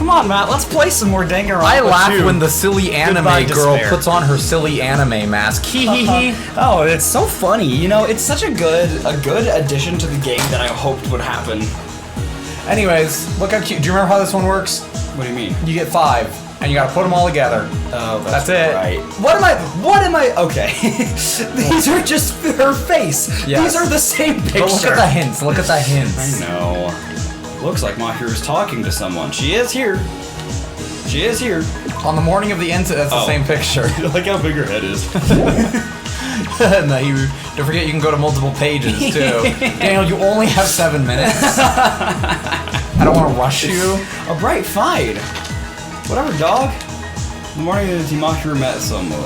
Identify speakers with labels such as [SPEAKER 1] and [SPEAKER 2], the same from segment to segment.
[SPEAKER 1] Come on, Matt, let's play some more Danganronpa.
[SPEAKER 2] I laugh
[SPEAKER 1] 2.
[SPEAKER 2] when the silly anime girl puts on her silly anime mask. Hee hee hee.
[SPEAKER 1] Oh, it's so funny. You know, it's such a good addition to the game that I hoped would happen.
[SPEAKER 2] Anyways, look how cute. Do you remember how this one works?
[SPEAKER 1] What do you mean?
[SPEAKER 2] You get 5, and you gotta put them all together.
[SPEAKER 1] Oh,
[SPEAKER 2] that's it.
[SPEAKER 1] Right. What am I? Okay. These are just her face.
[SPEAKER 2] Yes.
[SPEAKER 1] These are the same picture.
[SPEAKER 2] But look at the hints. Look at the hints.
[SPEAKER 1] I know. Looks like Mahiru's talking to someone. She is here. She is here.
[SPEAKER 2] On the morning of the incident, that's the same picture.
[SPEAKER 1] Like how big her head is.
[SPEAKER 2] No, don't forget you can go to multiple pages too. Daniel, you only have 7 minutes. I don't want to rush you.
[SPEAKER 1] Alright, fine. Whatever, dog. In the morning that Mahiru met someone.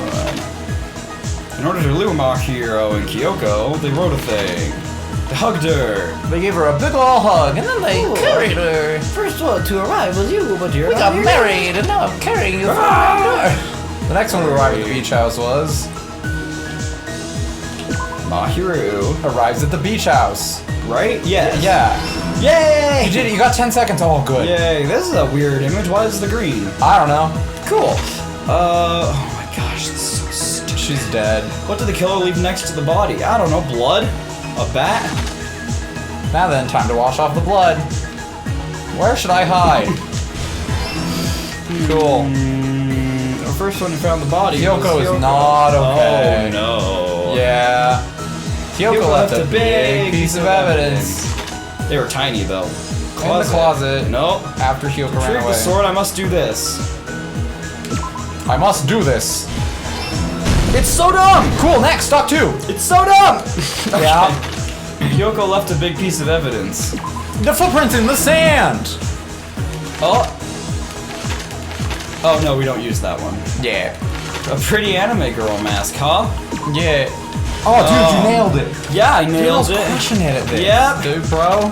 [SPEAKER 1] In order to lure Mahiro and Kyoko, they wrote a thing. They hugged her.
[SPEAKER 2] They gave her a big ol' hug, and then they carried her.
[SPEAKER 1] First one to arrive was you, but you're
[SPEAKER 2] We got married, and now I'm carrying you from my door. The next one to arrive at the beach house was...
[SPEAKER 1] Mahiru.
[SPEAKER 2] Arrives at the beach house.
[SPEAKER 1] Right? Yes.
[SPEAKER 2] Yeah.
[SPEAKER 1] Yay!
[SPEAKER 2] You did it, you got 10 seconds, oh good.
[SPEAKER 1] Yay, this is a weird image. Why is the green?
[SPEAKER 2] I don't know.
[SPEAKER 1] Cool. Oh my gosh, this is so stupid.
[SPEAKER 2] She's dead.
[SPEAKER 1] What did the killer leave next to the body? I don't know, blood? A bat?
[SPEAKER 2] Now then, time to wash off the blood. Where should I hide? Cool.
[SPEAKER 1] The first one who found the body
[SPEAKER 2] Kyoko
[SPEAKER 1] was
[SPEAKER 2] is not okay.
[SPEAKER 1] Oh no.
[SPEAKER 2] Yeah. Kyoko left a big piece of evidence.
[SPEAKER 1] They were tiny though.
[SPEAKER 2] In the closet.
[SPEAKER 1] Nope.
[SPEAKER 2] After Kyoko ran
[SPEAKER 1] Retrieve
[SPEAKER 2] away.
[SPEAKER 1] the sword, I must do this.
[SPEAKER 2] I must do this. It's so dumb! Cool, next, stop 2.
[SPEAKER 1] It's so dumb!
[SPEAKER 2] Yeah.
[SPEAKER 1] Kyoko left a big piece of evidence.
[SPEAKER 2] The footprints in the sand!
[SPEAKER 1] Oh. Oh no, we don't use that one.
[SPEAKER 2] Yeah.
[SPEAKER 1] A pretty anime girl mask, huh?
[SPEAKER 2] Yeah. Oh, dude, you nailed it.
[SPEAKER 1] Yeah, I nailed
[SPEAKER 2] You're
[SPEAKER 1] it.
[SPEAKER 2] crushing it at this.
[SPEAKER 1] Yep.
[SPEAKER 2] Dude, bro.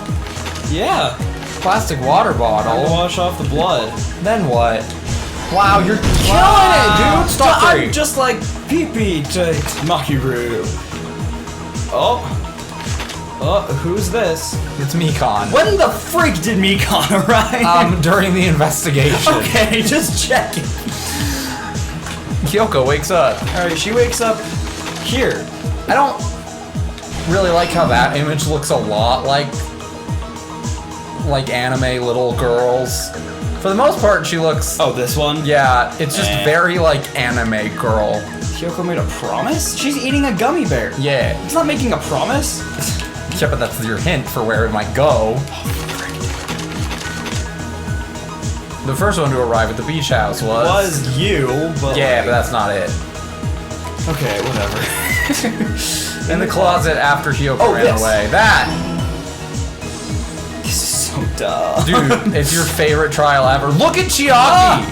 [SPEAKER 1] Yeah.
[SPEAKER 2] Plastic water
[SPEAKER 1] I'll
[SPEAKER 2] bottle.
[SPEAKER 1] wash off the blood.
[SPEAKER 2] Then what? Wow, you're killing it, dude! Stop 3.
[SPEAKER 1] I'm just like pee-pee to Mahiru. Oh. Oh, who's this?
[SPEAKER 2] It's Mikon.
[SPEAKER 1] When the freak did Mikon arrive?
[SPEAKER 2] During the investigation.
[SPEAKER 1] Okay, just checking.
[SPEAKER 2] Kyoko wakes up.
[SPEAKER 1] Alright, she wakes up here.
[SPEAKER 2] I don't really like how that image looks a lot like anime little girls. For the most part, she looks...
[SPEAKER 1] Oh, this one?
[SPEAKER 2] Yeah, it's just very like anime girl.
[SPEAKER 1] Kyoko made a promise? She's eating a gummy bear.
[SPEAKER 2] Yeah.
[SPEAKER 1] It's not making a promise?
[SPEAKER 2] Yeah, but that's your hint for where it might go. The first one to arrive at the beach house was
[SPEAKER 1] you, but
[SPEAKER 2] yeah, but that's not it.
[SPEAKER 1] Okay, whatever.
[SPEAKER 2] In the closet after Kyoko ran away. That!
[SPEAKER 1] This is so dumb.
[SPEAKER 2] Dude, it's your favorite trial ever. Look at Chiaki!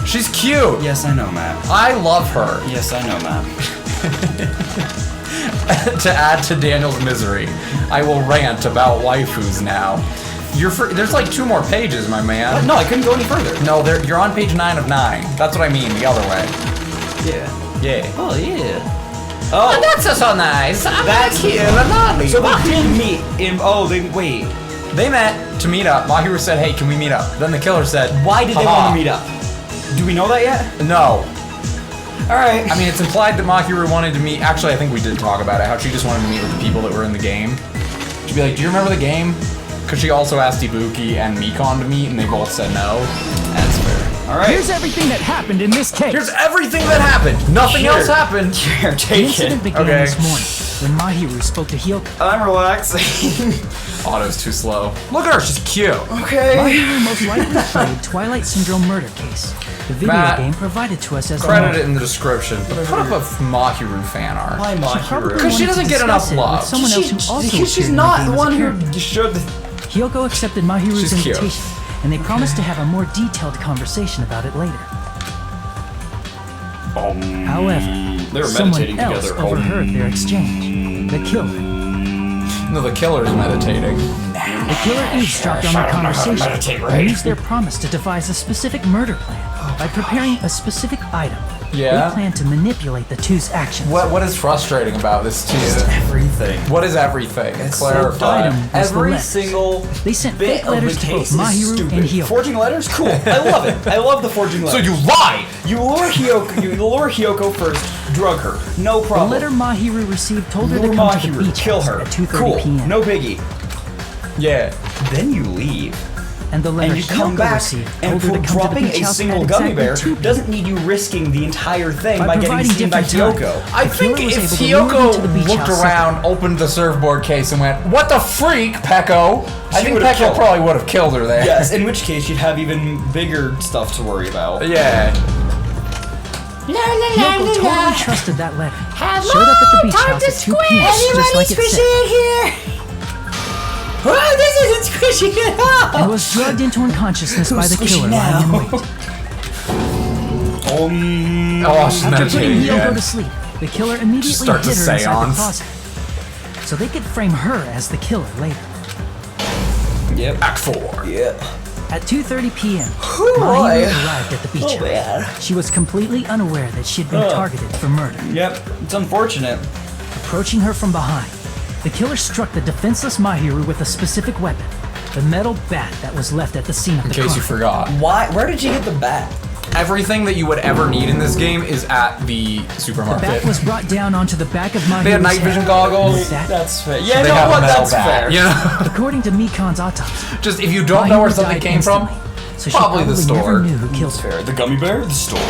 [SPEAKER 2] She's cute!
[SPEAKER 1] Yes, I know, Matt.
[SPEAKER 2] I love her.
[SPEAKER 1] Yes, I know, Matt.
[SPEAKER 2] To add to Daniel's misery, I will rant about waifus now. There's like 2 more pages, my man.
[SPEAKER 1] What? No, I couldn't go any further.
[SPEAKER 2] No, you're on page 9 of 9. That's what I mean, the other way.
[SPEAKER 1] Yeah.
[SPEAKER 2] Yeah.
[SPEAKER 1] Oh, yeah. Oh,
[SPEAKER 2] that's so nice.
[SPEAKER 1] that's
[SPEAKER 2] cute. Lovely.
[SPEAKER 1] So they did meet in. Oh, wait.
[SPEAKER 2] They met to meet up. Mahiru said, hey, can we meet up? Then the killer said,
[SPEAKER 1] Why did they want to meet up? Do we know that yet?
[SPEAKER 2] No.
[SPEAKER 1] Alright.
[SPEAKER 2] I mean, it's implied that Mahiru wanted to meet... Actually, I think we did talk about it, how she just wanted to meet with the people that were in the game. She'd be like, do you remember the game? Because she also asked Ibuki and Mikon to meet, and they both said no. That's fair. Alright.
[SPEAKER 3] Here's everything that happened in this case.
[SPEAKER 2] Here's everything that happened. Nothing else happened.
[SPEAKER 1] Here,
[SPEAKER 3] The
[SPEAKER 1] take
[SPEAKER 3] incident
[SPEAKER 1] it.
[SPEAKER 3] began this morning when Mahiru spoke to Hyoko.
[SPEAKER 1] I'm relaxing.
[SPEAKER 2] Auto's too slow. Look at her, she's cute.
[SPEAKER 1] Okay.
[SPEAKER 3] Mahiru most likely played Twilight Syndrome Murder Case, the video
[SPEAKER 2] Matt,
[SPEAKER 3] game provided to us as
[SPEAKER 2] credit it in the description. But put up a Mahiru fan art.
[SPEAKER 1] Why Mahiru?
[SPEAKER 2] Because she doesn't get enough love.
[SPEAKER 3] Someone else who also
[SPEAKER 1] She's not the one who showed the...
[SPEAKER 3] Hyoko accepted Mahiru's
[SPEAKER 2] She's cute.
[SPEAKER 3] invitation, and they promised to have a more detailed conversation about it later. However,
[SPEAKER 1] they were
[SPEAKER 3] someone
[SPEAKER 1] meditating
[SPEAKER 3] else
[SPEAKER 1] together.
[SPEAKER 3] overheard their exchange. The killer.
[SPEAKER 2] No, the killer's meditating.
[SPEAKER 3] The killer eavesdropped on their conversation and used their promise to devise a specific murder plan by preparing a specific item.
[SPEAKER 2] Yeah.
[SPEAKER 3] They plan to manipulate the two's actions.
[SPEAKER 2] What is frustrating about this to you?
[SPEAKER 1] Everything.
[SPEAKER 2] What is everything?
[SPEAKER 1] It's
[SPEAKER 2] Clarify.
[SPEAKER 1] so dumb.
[SPEAKER 3] Item was the
[SPEAKER 1] Every
[SPEAKER 3] letters.
[SPEAKER 1] single
[SPEAKER 3] They sent
[SPEAKER 1] bit
[SPEAKER 3] fake letters
[SPEAKER 1] of the
[SPEAKER 3] to both
[SPEAKER 1] case is
[SPEAKER 3] Mahiru
[SPEAKER 1] stupid.
[SPEAKER 3] and Hyoko.
[SPEAKER 1] Forging letters? Cool. I love it. I love the forging
[SPEAKER 2] So
[SPEAKER 1] letters.
[SPEAKER 2] you lied!
[SPEAKER 1] You lure Hyoko first, drug her. No
[SPEAKER 3] The
[SPEAKER 1] problem.
[SPEAKER 3] letter Mahiru received told her
[SPEAKER 1] Lure
[SPEAKER 3] to come to the
[SPEAKER 1] Mahiru,
[SPEAKER 3] beach
[SPEAKER 1] kill
[SPEAKER 3] house
[SPEAKER 1] her.
[SPEAKER 3] at 2:30
[SPEAKER 1] Cool.
[SPEAKER 3] p.m.
[SPEAKER 1] No biggie.
[SPEAKER 2] Yeah.
[SPEAKER 1] Then you leave.
[SPEAKER 3] And the letter
[SPEAKER 1] And you come
[SPEAKER 3] Hyoko
[SPEAKER 1] back,
[SPEAKER 3] received
[SPEAKER 1] and
[SPEAKER 3] told her to come to the
[SPEAKER 1] dropping
[SPEAKER 3] beach
[SPEAKER 1] a
[SPEAKER 3] house
[SPEAKER 1] single
[SPEAKER 3] at
[SPEAKER 1] gummy
[SPEAKER 3] exactly
[SPEAKER 1] bear
[SPEAKER 3] 2 p.m.
[SPEAKER 1] doesn't need you risking the entire thing
[SPEAKER 3] By
[SPEAKER 1] by getting
[SPEAKER 3] providing
[SPEAKER 1] seen by
[SPEAKER 3] different
[SPEAKER 1] Hyoko.
[SPEAKER 3] time.
[SPEAKER 2] I
[SPEAKER 3] The
[SPEAKER 2] think
[SPEAKER 3] killer was
[SPEAKER 2] if
[SPEAKER 3] able to lure them to the
[SPEAKER 2] Hyoko
[SPEAKER 3] beach
[SPEAKER 2] looked
[SPEAKER 3] house
[SPEAKER 2] around, opened the surfboard case, and went, "What the freak, Pecco?" I
[SPEAKER 1] She
[SPEAKER 2] think
[SPEAKER 1] would've
[SPEAKER 2] Pecco
[SPEAKER 1] killed
[SPEAKER 2] probably would have killed her there.
[SPEAKER 1] Yes, in which case you'd have even bigger stuff to worry about.
[SPEAKER 2] Yeah.
[SPEAKER 3] Hyoko totally trusted that letter. Showed up at the beach house at 2 p.m. just like it said,
[SPEAKER 1] here. Oh, this isn't squishy at all.
[SPEAKER 3] and was drugged into unconsciousness by the
[SPEAKER 1] squishy
[SPEAKER 3] killer
[SPEAKER 1] now?
[SPEAKER 3] lying in wait.
[SPEAKER 2] Oh, she's
[SPEAKER 3] After putting
[SPEAKER 2] meditating
[SPEAKER 3] Hyoko
[SPEAKER 2] again.
[SPEAKER 3] to sleep, the killer immediately
[SPEAKER 2] Starts
[SPEAKER 3] hid
[SPEAKER 2] a
[SPEAKER 3] her inside the
[SPEAKER 2] seance.
[SPEAKER 3] closet, so they could frame her as the killer later.
[SPEAKER 1] Yep.
[SPEAKER 2] Act 4.
[SPEAKER 1] Yep.
[SPEAKER 3] At 2:30 p.m.,
[SPEAKER 1] boy.
[SPEAKER 3] Mahiru arrived at the beach
[SPEAKER 1] Oh,
[SPEAKER 3] house.
[SPEAKER 1] man.
[SPEAKER 3] She was completely unaware that she'd been targeted for murder.
[SPEAKER 1] Yep. It's unfortunate.
[SPEAKER 3] Approaching her from behind, the killer struck the defenseless Mahiru with a specific weapon, the metal bat that was left at the scene of
[SPEAKER 2] In
[SPEAKER 3] the
[SPEAKER 2] case
[SPEAKER 3] crime.
[SPEAKER 2] you forgot.
[SPEAKER 1] Why? Where did you get the bat?
[SPEAKER 2] Everything that you would ever need in this game is at the
[SPEAKER 3] The
[SPEAKER 2] supermarket.
[SPEAKER 3] bat was brought down onto the back of Mahiru's
[SPEAKER 2] They had night vision
[SPEAKER 3] head.
[SPEAKER 2] goggles.
[SPEAKER 3] That,
[SPEAKER 1] That's fair. Yeah,
[SPEAKER 2] They
[SPEAKER 1] no,
[SPEAKER 2] have a
[SPEAKER 1] what?
[SPEAKER 2] metal
[SPEAKER 1] That's
[SPEAKER 2] bat.
[SPEAKER 1] fair.
[SPEAKER 2] You know?
[SPEAKER 3] according to Mikan's autopsy,
[SPEAKER 2] Just if you don't know where
[SPEAKER 3] Mahiru
[SPEAKER 2] something
[SPEAKER 3] died
[SPEAKER 2] came from,
[SPEAKER 3] instantly, so she
[SPEAKER 2] probably the store.
[SPEAKER 3] never knew who killed
[SPEAKER 1] That's
[SPEAKER 3] her.
[SPEAKER 1] fair. The gummy bear? The store.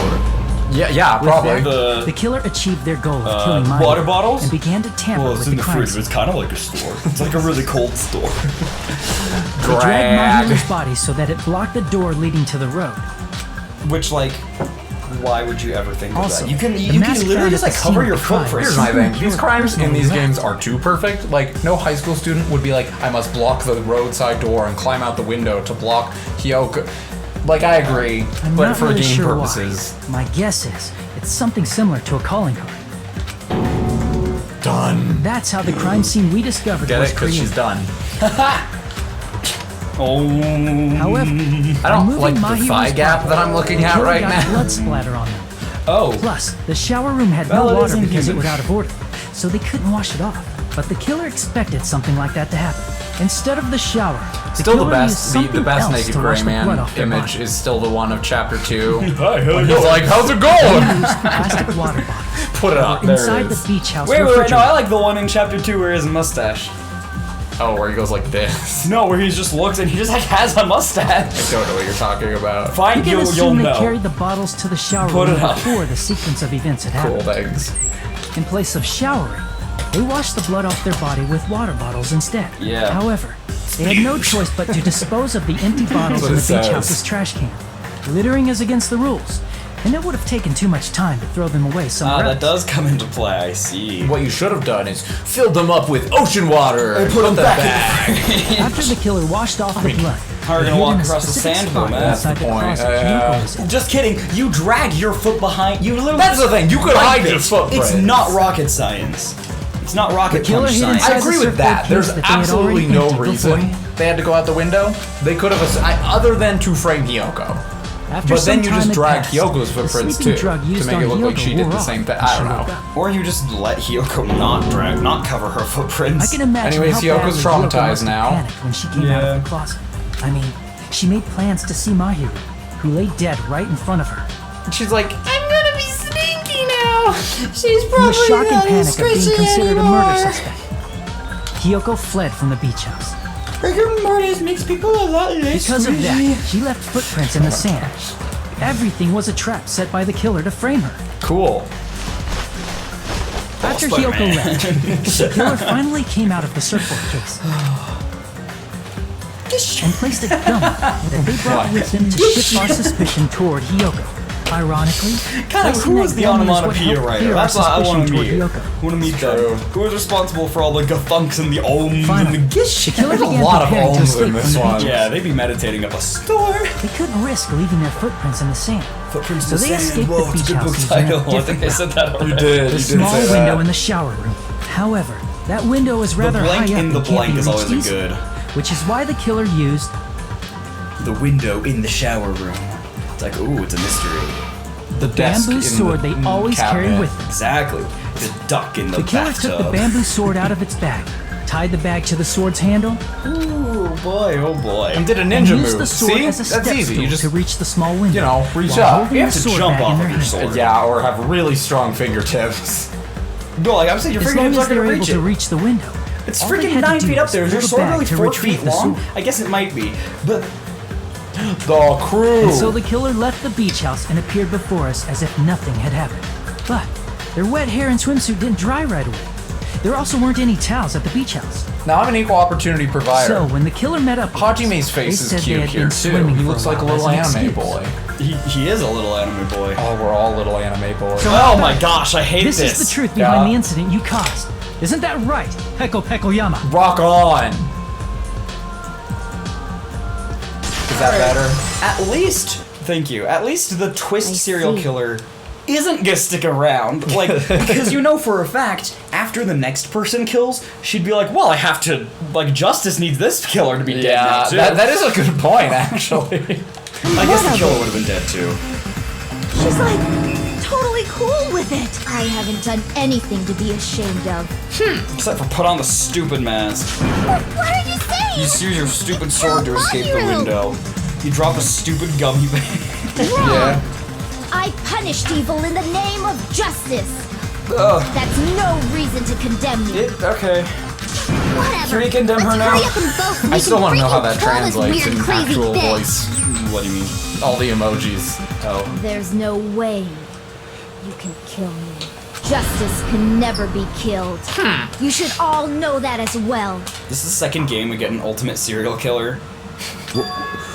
[SPEAKER 2] yeah, probably.
[SPEAKER 3] That, the killer achieved their goal of killing Mahiru
[SPEAKER 1] water bottles?
[SPEAKER 3] and began to tamper
[SPEAKER 1] Well, it's
[SPEAKER 3] with
[SPEAKER 1] in
[SPEAKER 3] the
[SPEAKER 1] the
[SPEAKER 3] crime
[SPEAKER 1] fridge, but
[SPEAKER 3] scene.
[SPEAKER 1] it's kind of like a store. It's like a really cold store.
[SPEAKER 3] They dragged
[SPEAKER 2] Drag.
[SPEAKER 3] Mahiru's body so that it blocked the door leading to the road.
[SPEAKER 1] Which, like, why would you ever think
[SPEAKER 3] Also,
[SPEAKER 1] of that? You can
[SPEAKER 3] the
[SPEAKER 1] you
[SPEAKER 3] mask
[SPEAKER 1] can literally
[SPEAKER 3] found
[SPEAKER 1] just
[SPEAKER 3] at
[SPEAKER 1] like
[SPEAKER 3] the
[SPEAKER 1] cover
[SPEAKER 3] scene
[SPEAKER 1] your
[SPEAKER 3] of the crime
[SPEAKER 1] footprints.
[SPEAKER 2] Here's my thing.
[SPEAKER 3] Superhero
[SPEAKER 2] These crimes in
[SPEAKER 3] personally
[SPEAKER 2] these
[SPEAKER 3] left.
[SPEAKER 2] games are too perfect. Like, no high school student would be like, I must block the roadside door and climb out the window to block Hyoko. Like, I agree,
[SPEAKER 3] I'm
[SPEAKER 2] but
[SPEAKER 3] not
[SPEAKER 2] for
[SPEAKER 3] really
[SPEAKER 2] game
[SPEAKER 3] sure
[SPEAKER 2] purposes.
[SPEAKER 3] why. My guess is it's something similar to a calling card.
[SPEAKER 2] Done.
[SPEAKER 3] That's how the crime scene we discovered
[SPEAKER 2] Get
[SPEAKER 3] was
[SPEAKER 2] it? Because
[SPEAKER 3] created.
[SPEAKER 2] she's done.
[SPEAKER 1] Oh.
[SPEAKER 3] However,
[SPEAKER 2] I don't
[SPEAKER 3] moving
[SPEAKER 2] like the
[SPEAKER 3] Mahiru's
[SPEAKER 2] thigh gap
[SPEAKER 3] body,
[SPEAKER 2] that I'm looking
[SPEAKER 3] the
[SPEAKER 2] at
[SPEAKER 3] killer
[SPEAKER 2] right
[SPEAKER 3] got
[SPEAKER 2] now.
[SPEAKER 3] blood splatter on them.
[SPEAKER 1] Oh.
[SPEAKER 3] Plus, the shower room had
[SPEAKER 1] Well,
[SPEAKER 3] no
[SPEAKER 1] it
[SPEAKER 3] water
[SPEAKER 1] isn't
[SPEAKER 3] because it
[SPEAKER 1] human.
[SPEAKER 3] was out of order, so they couldn't wash it off. But the killer expected something like that to happen. Instead of the shower,
[SPEAKER 2] Still the
[SPEAKER 3] killer
[SPEAKER 2] best,
[SPEAKER 3] used
[SPEAKER 2] the
[SPEAKER 3] something
[SPEAKER 2] best
[SPEAKER 3] else
[SPEAKER 2] naked
[SPEAKER 3] to
[SPEAKER 2] gray
[SPEAKER 3] wash the blood
[SPEAKER 2] man
[SPEAKER 3] off their
[SPEAKER 2] image
[SPEAKER 3] body.
[SPEAKER 2] is still the one of chapter 2.
[SPEAKER 1] Hi, how you
[SPEAKER 2] He's like, how's it
[SPEAKER 3] They
[SPEAKER 2] going?
[SPEAKER 3] used plastic water bottles
[SPEAKER 2] Put it up. There
[SPEAKER 3] inside
[SPEAKER 2] it
[SPEAKER 3] the
[SPEAKER 2] is.
[SPEAKER 3] beach house
[SPEAKER 1] Wait,
[SPEAKER 3] refrigerator.
[SPEAKER 1] no, I like the one in chapter 2 where he has a mustache.
[SPEAKER 2] Oh, where he goes like this.
[SPEAKER 1] No, where he just looks and he just like has a mustache.
[SPEAKER 2] I don't know what you're talking about.
[SPEAKER 1] Fine,
[SPEAKER 3] You can
[SPEAKER 1] you'll
[SPEAKER 3] assume they
[SPEAKER 1] know.
[SPEAKER 3] carried the bottles to the shower
[SPEAKER 1] Put
[SPEAKER 3] room
[SPEAKER 1] it up.
[SPEAKER 3] before the sequence of events had
[SPEAKER 2] Cool
[SPEAKER 3] happened.
[SPEAKER 2] things.
[SPEAKER 3] In place of showering, they washed the blood off their body with water bottles instead.
[SPEAKER 1] Yeah.
[SPEAKER 3] However, they had no choice but to dispose of the empty bottles
[SPEAKER 2] That's
[SPEAKER 3] in
[SPEAKER 2] what
[SPEAKER 3] the
[SPEAKER 2] it
[SPEAKER 3] beach
[SPEAKER 2] says.
[SPEAKER 3] house's trash can. Littering is against the rules, and it would have taken too much time to throw them away somewhere
[SPEAKER 1] That
[SPEAKER 3] else.
[SPEAKER 1] does come into play, I see.
[SPEAKER 2] What you should have done is filled them up with ocean water and
[SPEAKER 1] put them
[SPEAKER 2] them
[SPEAKER 1] back in the fridge.
[SPEAKER 3] After the killer washed off the blood,
[SPEAKER 1] how are we
[SPEAKER 3] they
[SPEAKER 1] gonna
[SPEAKER 3] hid
[SPEAKER 1] walk
[SPEAKER 3] in a
[SPEAKER 1] across the
[SPEAKER 3] specific
[SPEAKER 1] sand,
[SPEAKER 3] spot
[SPEAKER 1] though, man?
[SPEAKER 3] inside
[SPEAKER 2] That's the
[SPEAKER 3] the
[SPEAKER 2] point.
[SPEAKER 3] closet Hyoko was in.
[SPEAKER 1] Just kidding. You drag your foot behind. You literally.
[SPEAKER 2] That's the thing. You could hide your
[SPEAKER 1] It's
[SPEAKER 2] footprints.
[SPEAKER 1] not rocket science. It's not rocket
[SPEAKER 3] killer
[SPEAKER 1] punch
[SPEAKER 3] hid
[SPEAKER 1] science.
[SPEAKER 3] inside
[SPEAKER 2] I agree
[SPEAKER 3] the
[SPEAKER 2] with that.
[SPEAKER 3] surfboard
[SPEAKER 2] There's
[SPEAKER 3] case that they had
[SPEAKER 2] absolutely
[SPEAKER 3] already
[SPEAKER 2] no
[SPEAKER 3] emptied
[SPEAKER 2] reason
[SPEAKER 3] before.
[SPEAKER 2] they had to go out the window. They could have, other than to frame Hyoko.
[SPEAKER 3] After
[SPEAKER 2] But
[SPEAKER 3] some
[SPEAKER 2] then you
[SPEAKER 3] time
[SPEAKER 2] just
[SPEAKER 3] had
[SPEAKER 2] drag
[SPEAKER 3] passed,
[SPEAKER 2] Hyoko's
[SPEAKER 3] the
[SPEAKER 2] footprints
[SPEAKER 3] sleeping
[SPEAKER 2] too,
[SPEAKER 3] drug
[SPEAKER 2] to
[SPEAKER 3] used
[SPEAKER 2] make
[SPEAKER 3] on
[SPEAKER 2] it look like
[SPEAKER 3] Hyoko
[SPEAKER 2] she did
[SPEAKER 3] wore
[SPEAKER 2] the
[SPEAKER 3] off
[SPEAKER 2] same thing.
[SPEAKER 3] and
[SPEAKER 2] I
[SPEAKER 3] she
[SPEAKER 2] don't
[SPEAKER 3] woke
[SPEAKER 2] know.
[SPEAKER 3] up.
[SPEAKER 1] Or you just let Hyoko not cover her footprints.
[SPEAKER 3] I can imagine
[SPEAKER 2] Anyways,
[SPEAKER 3] how
[SPEAKER 2] Hyoko's
[SPEAKER 3] badly Hyoko
[SPEAKER 2] traumatized
[SPEAKER 3] must have
[SPEAKER 2] now.
[SPEAKER 3] panicked when she came out
[SPEAKER 1] Yeah.
[SPEAKER 3] of the closet. I mean, she made plans to see Mahiru, who lay dead right in front of her.
[SPEAKER 2] And she's like,
[SPEAKER 4] I'm gonna be sneaky now. She's
[SPEAKER 3] In the
[SPEAKER 4] probably
[SPEAKER 3] shock and
[SPEAKER 4] not
[SPEAKER 3] panic
[SPEAKER 4] as
[SPEAKER 3] of being
[SPEAKER 4] squishy
[SPEAKER 3] considered a
[SPEAKER 4] anymore.
[SPEAKER 3] murder suspect, Hyoko fled from the beach house.
[SPEAKER 1] Rigor mortis makes people a lot less
[SPEAKER 3] Because of
[SPEAKER 1] squishy.
[SPEAKER 3] that, she left footprints in the sand. Everything was a trap set by the killer to frame her.
[SPEAKER 2] cool.
[SPEAKER 3] After
[SPEAKER 1] Spider-Man.
[SPEAKER 3] Hyoko left, the killer finally came out of the surfboard case and placed a gun that they brought with them to shift our suspicion toward Hyoko. Ironically,
[SPEAKER 1] Kind of
[SPEAKER 3] placing
[SPEAKER 1] who
[SPEAKER 3] that
[SPEAKER 1] was the
[SPEAKER 3] gun was what
[SPEAKER 1] onomatopoeia
[SPEAKER 3] helped
[SPEAKER 1] writer?
[SPEAKER 3] clear our
[SPEAKER 1] That's what I want to
[SPEAKER 3] suspicion
[SPEAKER 1] meet.
[SPEAKER 3] toward Hyoko.
[SPEAKER 1] I want to meet
[SPEAKER 2] True.
[SPEAKER 1] them. Who is responsible for all the gafunks and the ohms
[SPEAKER 3] Finally,
[SPEAKER 1] and the
[SPEAKER 3] the killer
[SPEAKER 2] There's a
[SPEAKER 3] began
[SPEAKER 2] lot of
[SPEAKER 3] preparing to
[SPEAKER 2] ohms
[SPEAKER 3] escape
[SPEAKER 2] in
[SPEAKER 3] from
[SPEAKER 2] this
[SPEAKER 3] the
[SPEAKER 2] one.
[SPEAKER 3] beach.
[SPEAKER 1] Yeah, they'd be meditating up a storm.
[SPEAKER 3] They couldn't risk leaving their footprints in the sand.
[SPEAKER 1] Footprints
[SPEAKER 3] So
[SPEAKER 1] in the
[SPEAKER 3] they
[SPEAKER 1] sand.
[SPEAKER 3] escaped
[SPEAKER 1] Whoa,
[SPEAKER 3] the
[SPEAKER 1] it's
[SPEAKER 3] beach
[SPEAKER 1] a good book
[SPEAKER 3] house using a
[SPEAKER 1] title. I think
[SPEAKER 3] different
[SPEAKER 1] I said that already.
[SPEAKER 3] The small window in the shower room. However, that window is
[SPEAKER 1] The
[SPEAKER 3] rather high
[SPEAKER 1] blank
[SPEAKER 3] up
[SPEAKER 1] in the
[SPEAKER 3] and can't
[SPEAKER 1] blank
[SPEAKER 3] be
[SPEAKER 1] is always
[SPEAKER 3] reached
[SPEAKER 1] a
[SPEAKER 3] easily.
[SPEAKER 1] good.
[SPEAKER 3] which is why the killer used
[SPEAKER 1] The window in the shower room. It's like, ooh, it's a mystery.
[SPEAKER 2] The desk
[SPEAKER 3] bamboo
[SPEAKER 2] in
[SPEAKER 3] sword
[SPEAKER 2] the
[SPEAKER 3] they always
[SPEAKER 2] cabinet.
[SPEAKER 3] carry with them.
[SPEAKER 1] Exactly. The duck in the
[SPEAKER 3] The killer
[SPEAKER 1] bathtub.
[SPEAKER 3] took the bamboo sword out of its bag, tied the bag to the sword's handle,
[SPEAKER 1] Ooh, boy, oh boy.
[SPEAKER 2] And did a
[SPEAKER 3] and
[SPEAKER 2] ninja
[SPEAKER 3] used
[SPEAKER 2] move.
[SPEAKER 3] the sword
[SPEAKER 2] See?
[SPEAKER 3] as a
[SPEAKER 2] That's
[SPEAKER 3] step
[SPEAKER 2] easy. You
[SPEAKER 3] stool
[SPEAKER 2] just,
[SPEAKER 3] to reach the small window.
[SPEAKER 2] you know, reach
[SPEAKER 3] while
[SPEAKER 2] up.
[SPEAKER 3] holding
[SPEAKER 1] You
[SPEAKER 3] the
[SPEAKER 1] have to
[SPEAKER 3] sword
[SPEAKER 1] jump
[SPEAKER 3] bag
[SPEAKER 1] off
[SPEAKER 3] in their
[SPEAKER 1] of your
[SPEAKER 3] hand.
[SPEAKER 1] sword.
[SPEAKER 2] Yeah, or have really strong fingertips.
[SPEAKER 1] No, like I'm saying, your
[SPEAKER 3] As long
[SPEAKER 1] fingertips
[SPEAKER 3] as
[SPEAKER 1] aren't
[SPEAKER 3] they're
[SPEAKER 1] gonna
[SPEAKER 3] able
[SPEAKER 1] reach
[SPEAKER 3] to
[SPEAKER 1] it.
[SPEAKER 3] reach the window,
[SPEAKER 1] It's
[SPEAKER 3] all they
[SPEAKER 1] freaking
[SPEAKER 3] had to
[SPEAKER 1] 9
[SPEAKER 3] do
[SPEAKER 1] feet up
[SPEAKER 3] was
[SPEAKER 1] there. Is your
[SPEAKER 3] pull the
[SPEAKER 1] sword
[SPEAKER 3] bag
[SPEAKER 1] really
[SPEAKER 3] to
[SPEAKER 1] 4
[SPEAKER 3] retrieve
[SPEAKER 1] feet
[SPEAKER 3] the
[SPEAKER 1] long?
[SPEAKER 3] sword.
[SPEAKER 1] I guess it might be. But
[SPEAKER 2] The crew.
[SPEAKER 3] And so the killer left the beach house and appeared before us as if nothing had happened. But their wet hair and swimsuit didn't dry right away. There also weren't any towels at the beach house.
[SPEAKER 2] Now I'm an equal opportunity provider.
[SPEAKER 3] So when the killer met up with us,
[SPEAKER 2] Hajime's
[SPEAKER 3] they
[SPEAKER 2] face
[SPEAKER 3] said
[SPEAKER 2] is
[SPEAKER 3] they
[SPEAKER 2] cute
[SPEAKER 3] had
[SPEAKER 2] here
[SPEAKER 3] been
[SPEAKER 2] too.
[SPEAKER 3] swimming
[SPEAKER 2] He
[SPEAKER 3] for
[SPEAKER 2] looks like a
[SPEAKER 3] while
[SPEAKER 2] little
[SPEAKER 3] as an
[SPEAKER 2] anime
[SPEAKER 3] excuse.
[SPEAKER 2] boy.
[SPEAKER 1] he is a little anime boy.
[SPEAKER 2] Oh, we're all little anime boys.
[SPEAKER 1] Oh my gosh, I hate
[SPEAKER 3] This
[SPEAKER 1] this.
[SPEAKER 3] is the truth behind
[SPEAKER 2] Yeah.
[SPEAKER 3] the incident you caused. Isn't that right, Peko Pekoyama?
[SPEAKER 2] Rock on. Is that better?
[SPEAKER 1] At least, thank you. At least the twist
[SPEAKER 4] I
[SPEAKER 1] serial
[SPEAKER 4] see.
[SPEAKER 1] killer isn't gonna stick around. Like, because you know for a fact, after the next person kills, she'd be like, well, I have to, like, justice needs this killer to be dead now,
[SPEAKER 2] Yeah,
[SPEAKER 1] too.
[SPEAKER 2] that is a good point, actually.
[SPEAKER 1] I guess the killer would have been dead, too.
[SPEAKER 4] She's like totally cool with it. I haven't done anything to be ashamed of.
[SPEAKER 1] Except for put on the stupid mask.
[SPEAKER 4] What are you saying?
[SPEAKER 1] You use your stupid sword to
[SPEAKER 4] You're
[SPEAKER 1] escape the
[SPEAKER 4] Mahiru.
[SPEAKER 1] window. You drop a stupid gummy bear.
[SPEAKER 2] Yeah.
[SPEAKER 4] I punished evil in the name of justice.
[SPEAKER 1] Ugh.
[SPEAKER 4] That's no reason to condemn me.
[SPEAKER 1] Okay.
[SPEAKER 4] Whatever.
[SPEAKER 1] Can we condemn her
[SPEAKER 4] Let's
[SPEAKER 1] now?
[SPEAKER 4] hurry up and vote so we
[SPEAKER 2] I still
[SPEAKER 4] can
[SPEAKER 2] want to know how
[SPEAKER 4] freaking
[SPEAKER 2] that
[SPEAKER 4] kill this
[SPEAKER 2] translates
[SPEAKER 4] weird,
[SPEAKER 2] in
[SPEAKER 4] crazy
[SPEAKER 2] actual
[SPEAKER 4] thing.
[SPEAKER 2] voice.
[SPEAKER 1] What do you mean?
[SPEAKER 2] All the emojis.
[SPEAKER 1] Oh.
[SPEAKER 4] There's no way you can kill me. Justice can never be killed. You should all know that as well.
[SPEAKER 1] This is the second game we get an ultimate serial killer.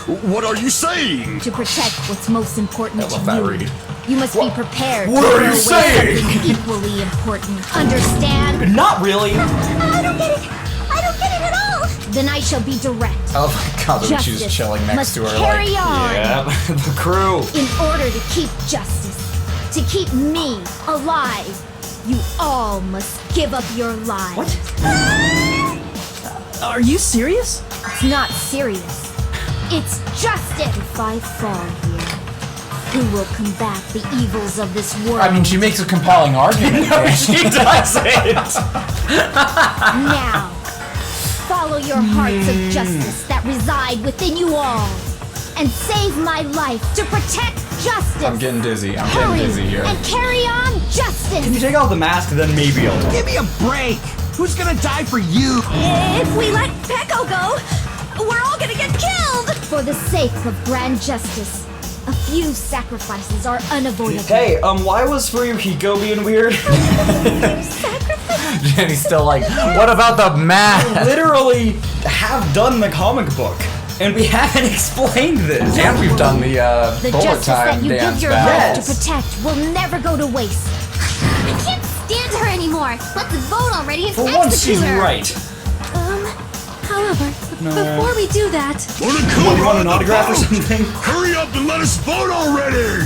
[SPEAKER 5] What are you saying?
[SPEAKER 4] To protect what's most important
[SPEAKER 2] I
[SPEAKER 4] to
[SPEAKER 2] love that
[SPEAKER 4] you,
[SPEAKER 2] read.
[SPEAKER 4] you must be prepared
[SPEAKER 2] What
[SPEAKER 4] to
[SPEAKER 2] are
[SPEAKER 4] throw
[SPEAKER 2] you
[SPEAKER 4] away
[SPEAKER 2] saying?
[SPEAKER 4] something equally important. Understand?
[SPEAKER 1] Not really.
[SPEAKER 4] I don't get it. I don't get it at all. Then I shall be direct.
[SPEAKER 2] Oh my god, that she was
[SPEAKER 4] Justice
[SPEAKER 2] chilling next
[SPEAKER 4] must
[SPEAKER 2] to her
[SPEAKER 4] carry
[SPEAKER 2] like,
[SPEAKER 4] on.
[SPEAKER 1] Yeah, the crew.
[SPEAKER 4] In order to keep justice, to keep me alive, you all must give up your lives.
[SPEAKER 1] What?
[SPEAKER 3] Are you serious?
[SPEAKER 4] It's not serious. It's justice. If I fall here, who will combat the evils of this world?
[SPEAKER 2] I mean, she makes a compelling argument.
[SPEAKER 1] No, she doesn't.
[SPEAKER 4] Now, follow your hearts of justice that reside within you all, and save my life to protect justice.
[SPEAKER 2] I'm getting dizzy. I'm getting
[SPEAKER 4] Hurry
[SPEAKER 2] dizzy here.
[SPEAKER 4] and carry on justice.
[SPEAKER 1] Can you take off the mask, then maybe I'll.
[SPEAKER 5] Give me a break. Who's gonna die for you?
[SPEAKER 4] If we let Peko go, we're all gonna get killed! For the sake of grand justice, a few sacrifices are unavoidable.
[SPEAKER 1] Hey, why was Fuyuhiko being weird?
[SPEAKER 2] Jenny's still like, what about the math?
[SPEAKER 1] Literally have done the comic book, and we haven't explained this.
[SPEAKER 2] And we've done the
[SPEAKER 4] The
[SPEAKER 2] bullet
[SPEAKER 4] justice that
[SPEAKER 2] time
[SPEAKER 4] you give
[SPEAKER 2] dance
[SPEAKER 4] your
[SPEAKER 2] battle.
[SPEAKER 4] life to protect will never go to waste. I can't stand her anymore. Let's vote already and
[SPEAKER 1] For once, she's
[SPEAKER 4] execute her.
[SPEAKER 1] right.
[SPEAKER 4] However, before we do that,
[SPEAKER 1] You want an autograph or something?
[SPEAKER 5] Hurry up and let us vote already!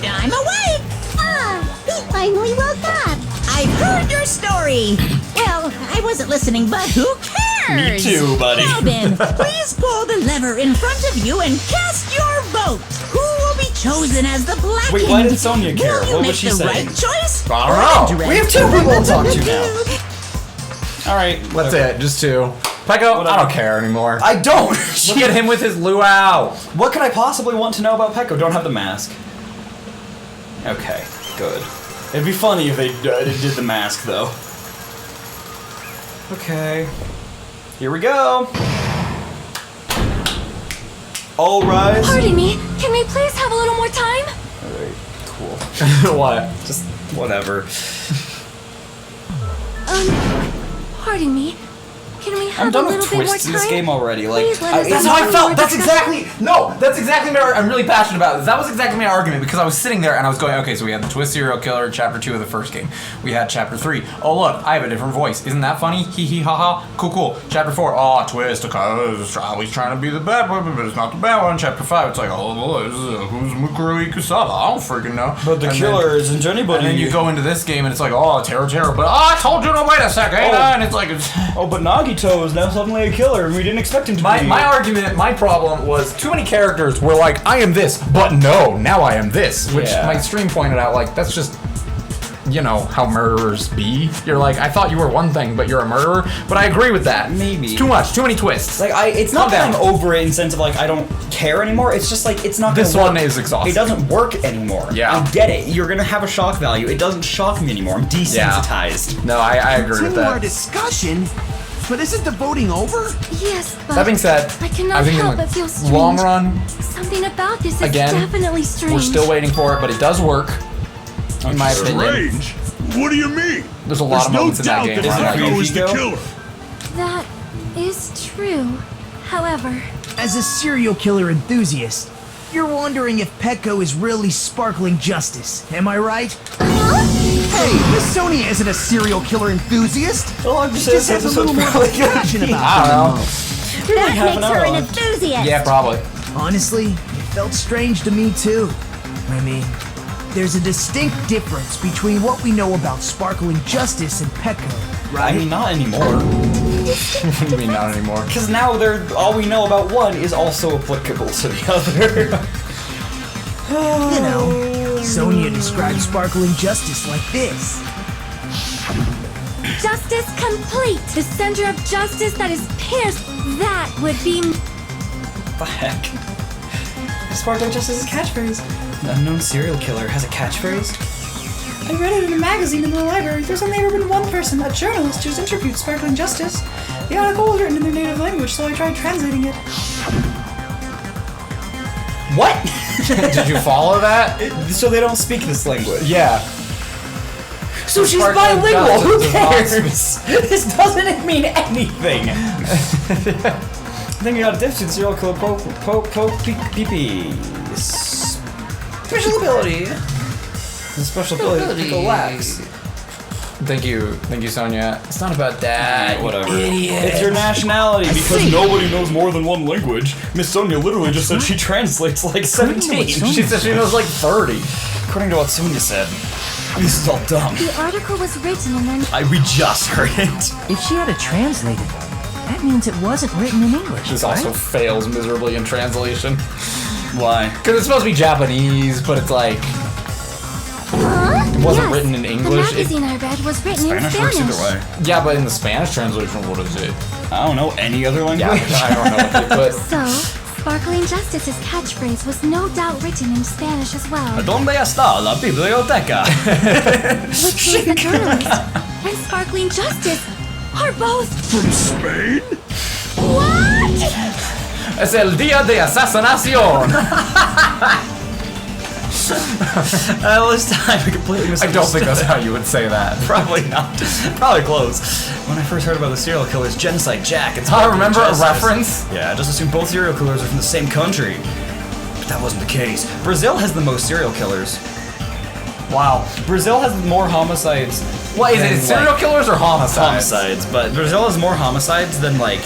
[SPEAKER 6] I'm awake!
[SPEAKER 4] he finally woke up.
[SPEAKER 6] I've heard your story! Well, I wasn't listening, but who cares?
[SPEAKER 1] Me too, buddy.
[SPEAKER 6] Now then, please pull the lever in front of you and cast your vote! Who will be chosen as the Black
[SPEAKER 1] Wait,
[SPEAKER 6] King?
[SPEAKER 1] why did Sonya care?
[SPEAKER 6] Will you
[SPEAKER 1] What
[SPEAKER 6] make
[SPEAKER 1] was she
[SPEAKER 6] the
[SPEAKER 1] saying?
[SPEAKER 6] right choice?
[SPEAKER 2] I don't know.
[SPEAKER 1] We have two people to talk to now. Alright.
[SPEAKER 2] That's it, just two. Peko, I don't care anymore.
[SPEAKER 1] I don't!
[SPEAKER 2] Look at him with his luau.
[SPEAKER 1] What could I possibly want to know about Peko? Don't have the mask. Okay, good. It'd be funny if they did the mask, though. Okay. Here we go. All rise.
[SPEAKER 4] Pardon me, can we please have a little more time?
[SPEAKER 1] Alright, cool.
[SPEAKER 2] What?
[SPEAKER 1] Just whatever.
[SPEAKER 4] Pardon me. Can we have
[SPEAKER 1] I'm done
[SPEAKER 4] a
[SPEAKER 1] with
[SPEAKER 4] little bit more
[SPEAKER 1] twists in this
[SPEAKER 4] time?
[SPEAKER 1] game already. Like,
[SPEAKER 4] Please let us
[SPEAKER 2] That's
[SPEAKER 4] have
[SPEAKER 2] how I
[SPEAKER 4] one
[SPEAKER 2] felt.
[SPEAKER 4] more
[SPEAKER 2] That's
[SPEAKER 4] discussion.
[SPEAKER 2] exactly that's exactly my. I'm really passionate about this. That was exactly my argument because I was sitting there and I was going, okay, so we had the twist serial killer, chapter 2 of the first game. We had chapter 3. Oh look, I have a different voice. Isn't that funny? Hee hee ha ha. Cool cool. Chapter 4. Oh, twist. Because always trying to be the bad one, but it's not the bad one. Chapter 5. It's like, oh, who's Mukuro Ikusaba? I don't freaking know.
[SPEAKER 1] but the
[SPEAKER 2] And
[SPEAKER 1] killer
[SPEAKER 2] then,
[SPEAKER 1] isn't anybody.
[SPEAKER 2] And then you go into this game and it's like, oh, terror. But I told you to wait a second.
[SPEAKER 1] Oh.
[SPEAKER 2] And it's like,
[SPEAKER 1] Oh, but Nagi Mahito is now suddenly a killer, and we didn't expect him to be.
[SPEAKER 2] My argument, my problem was too many characters were like, I am this, but no, now I am this. Which my stream pointed out, like, that's just, you know, how murderers be. You're like, I thought you were one thing, but you're a murderer. But I agree with that.
[SPEAKER 1] Maybe.
[SPEAKER 2] It's too much, too many twists.
[SPEAKER 1] Like, it's not that I'm over it in the sense of, like, I don't care anymore. It's just, like, it's not gonna
[SPEAKER 2] This
[SPEAKER 1] work.
[SPEAKER 2] one is exhausting.
[SPEAKER 1] It doesn't work anymore.
[SPEAKER 2] Yeah.
[SPEAKER 1] I get it. You're gonna have a shock value. It doesn't shock me anymore. I'm desensitized.
[SPEAKER 2] No, I agree with
[SPEAKER 5] Continue our
[SPEAKER 2] that.
[SPEAKER 5] discussion? But isn't the voting over?
[SPEAKER 4] Yes, but
[SPEAKER 2] That being said,
[SPEAKER 4] I cannot
[SPEAKER 2] think
[SPEAKER 4] help
[SPEAKER 2] in
[SPEAKER 4] but
[SPEAKER 2] the
[SPEAKER 4] feel strange.
[SPEAKER 2] long run,
[SPEAKER 4] Something about this is
[SPEAKER 2] Again,
[SPEAKER 4] definitely strange.
[SPEAKER 2] we're still waiting for it, but it does work. In my opinion.
[SPEAKER 5] Strange? What do you mean?
[SPEAKER 2] There's a lot of moments in that game
[SPEAKER 5] There's
[SPEAKER 2] where
[SPEAKER 5] no
[SPEAKER 2] I'm
[SPEAKER 5] doubt
[SPEAKER 2] like,
[SPEAKER 5] that Peko is the
[SPEAKER 1] Hiko?
[SPEAKER 5] killer.
[SPEAKER 4] That is true. However,
[SPEAKER 7] As a serial killer enthusiast, you're wondering if Peko is really sparkling justice, am I right?
[SPEAKER 5] Hey, Miss Sonia isn't a serial killer enthusiast.
[SPEAKER 1] Well,
[SPEAKER 7] She just has a little more passion about
[SPEAKER 2] I
[SPEAKER 7] it.
[SPEAKER 2] don't know.
[SPEAKER 4] that
[SPEAKER 1] half an
[SPEAKER 4] makes her
[SPEAKER 1] hour
[SPEAKER 4] an
[SPEAKER 1] on.
[SPEAKER 4] enthusiast.
[SPEAKER 2] Yeah, probably.
[SPEAKER 7] Honestly, it felt strange to me too. I mean, there's a distinct difference between what we know about sparkling justice and Peko,
[SPEAKER 1] I
[SPEAKER 7] right?
[SPEAKER 1] mean, not anymore.
[SPEAKER 2] What do you mean not anymore?
[SPEAKER 1] Because now all we know about one is also applicable to the other.
[SPEAKER 7] You know, Sonia describes sparkling justice like this.
[SPEAKER 4] Justice complete. The center of justice that is pierced. That would be.
[SPEAKER 1] The heck? Sparkling Justice is a catchphrase. An unknown serial killer has a catchphrase?
[SPEAKER 8] I read it in a magazine in the library. There's only ever been one person, a journalist, who's interviewed Sparkling Justice. The article was written in their native language, so I tried translating it.
[SPEAKER 1] What?
[SPEAKER 2] Did you follow that?
[SPEAKER 1] So they don't speak this language.
[SPEAKER 2] Yeah.
[SPEAKER 1] So she's
[SPEAKER 2] Sparkling
[SPEAKER 1] bilingual. Who
[SPEAKER 2] Justice does not
[SPEAKER 1] cares? This doesn't mean anything. Then you got a different serial killer pee-pee. Special ability. The special ability Pico lacks.
[SPEAKER 2] Thank you, Sonia. It's not about that.
[SPEAKER 1] Whatever.
[SPEAKER 2] Idiot.
[SPEAKER 1] It's your nationality because nobody knows more than one language. Miss Sonia literally just said she translates like 17.
[SPEAKER 2] She said she knows like 30.
[SPEAKER 1] According to what Sonia said. This is all dumb.
[SPEAKER 4] The article was written and then.
[SPEAKER 1] We just heard it.
[SPEAKER 3] If she had it translated, that means it wasn't written in English,
[SPEAKER 2] This
[SPEAKER 3] right?
[SPEAKER 2] also fails miserably in translation.
[SPEAKER 1] Why?
[SPEAKER 2] Because it's supposed to be Japanese, but it's like it wasn't written in English.
[SPEAKER 4] The magazine I read was written in
[SPEAKER 1] Spanish
[SPEAKER 4] Spanish.
[SPEAKER 1] works either way.
[SPEAKER 2] Yeah, but in the Spanish translation, what is it?
[SPEAKER 1] I don't know, any other language?
[SPEAKER 2] Yeah, I don't know what they put.
[SPEAKER 4] So, Sparkling Justice's catchphrase was no doubt written in Spanish as well.
[SPEAKER 1] ¿Dónde está la biblioteca?
[SPEAKER 4] Which means the journalist and Sparkling Justice are both.
[SPEAKER 5] From Spain?
[SPEAKER 4] What?
[SPEAKER 2] Es el día de asesinación.
[SPEAKER 1] This time I completely
[SPEAKER 2] I
[SPEAKER 1] misunderstood.
[SPEAKER 2] don't think that's how you would say that.
[SPEAKER 1] Probably not. Probably close. When I first heard about the serial killers, Genocide Jack and
[SPEAKER 2] I remember a
[SPEAKER 1] Justice.
[SPEAKER 2] reference.
[SPEAKER 1] Yeah, I just assumed both serial killers are from the same country. But that wasn't the case. Brazil has the most serial killers.
[SPEAKER 2] Wow.
[SPEAKER 1] Brazil has more homicides.
[SPEAKER 2] What is
[SPEAKER 1] than,
[SPEAKER 2] it? Serial
[SPEAKER 1] like,
[SPEAKER 2] killers or homicides?
[SPEAKER 1] homicides, but Brazil has more homicides than like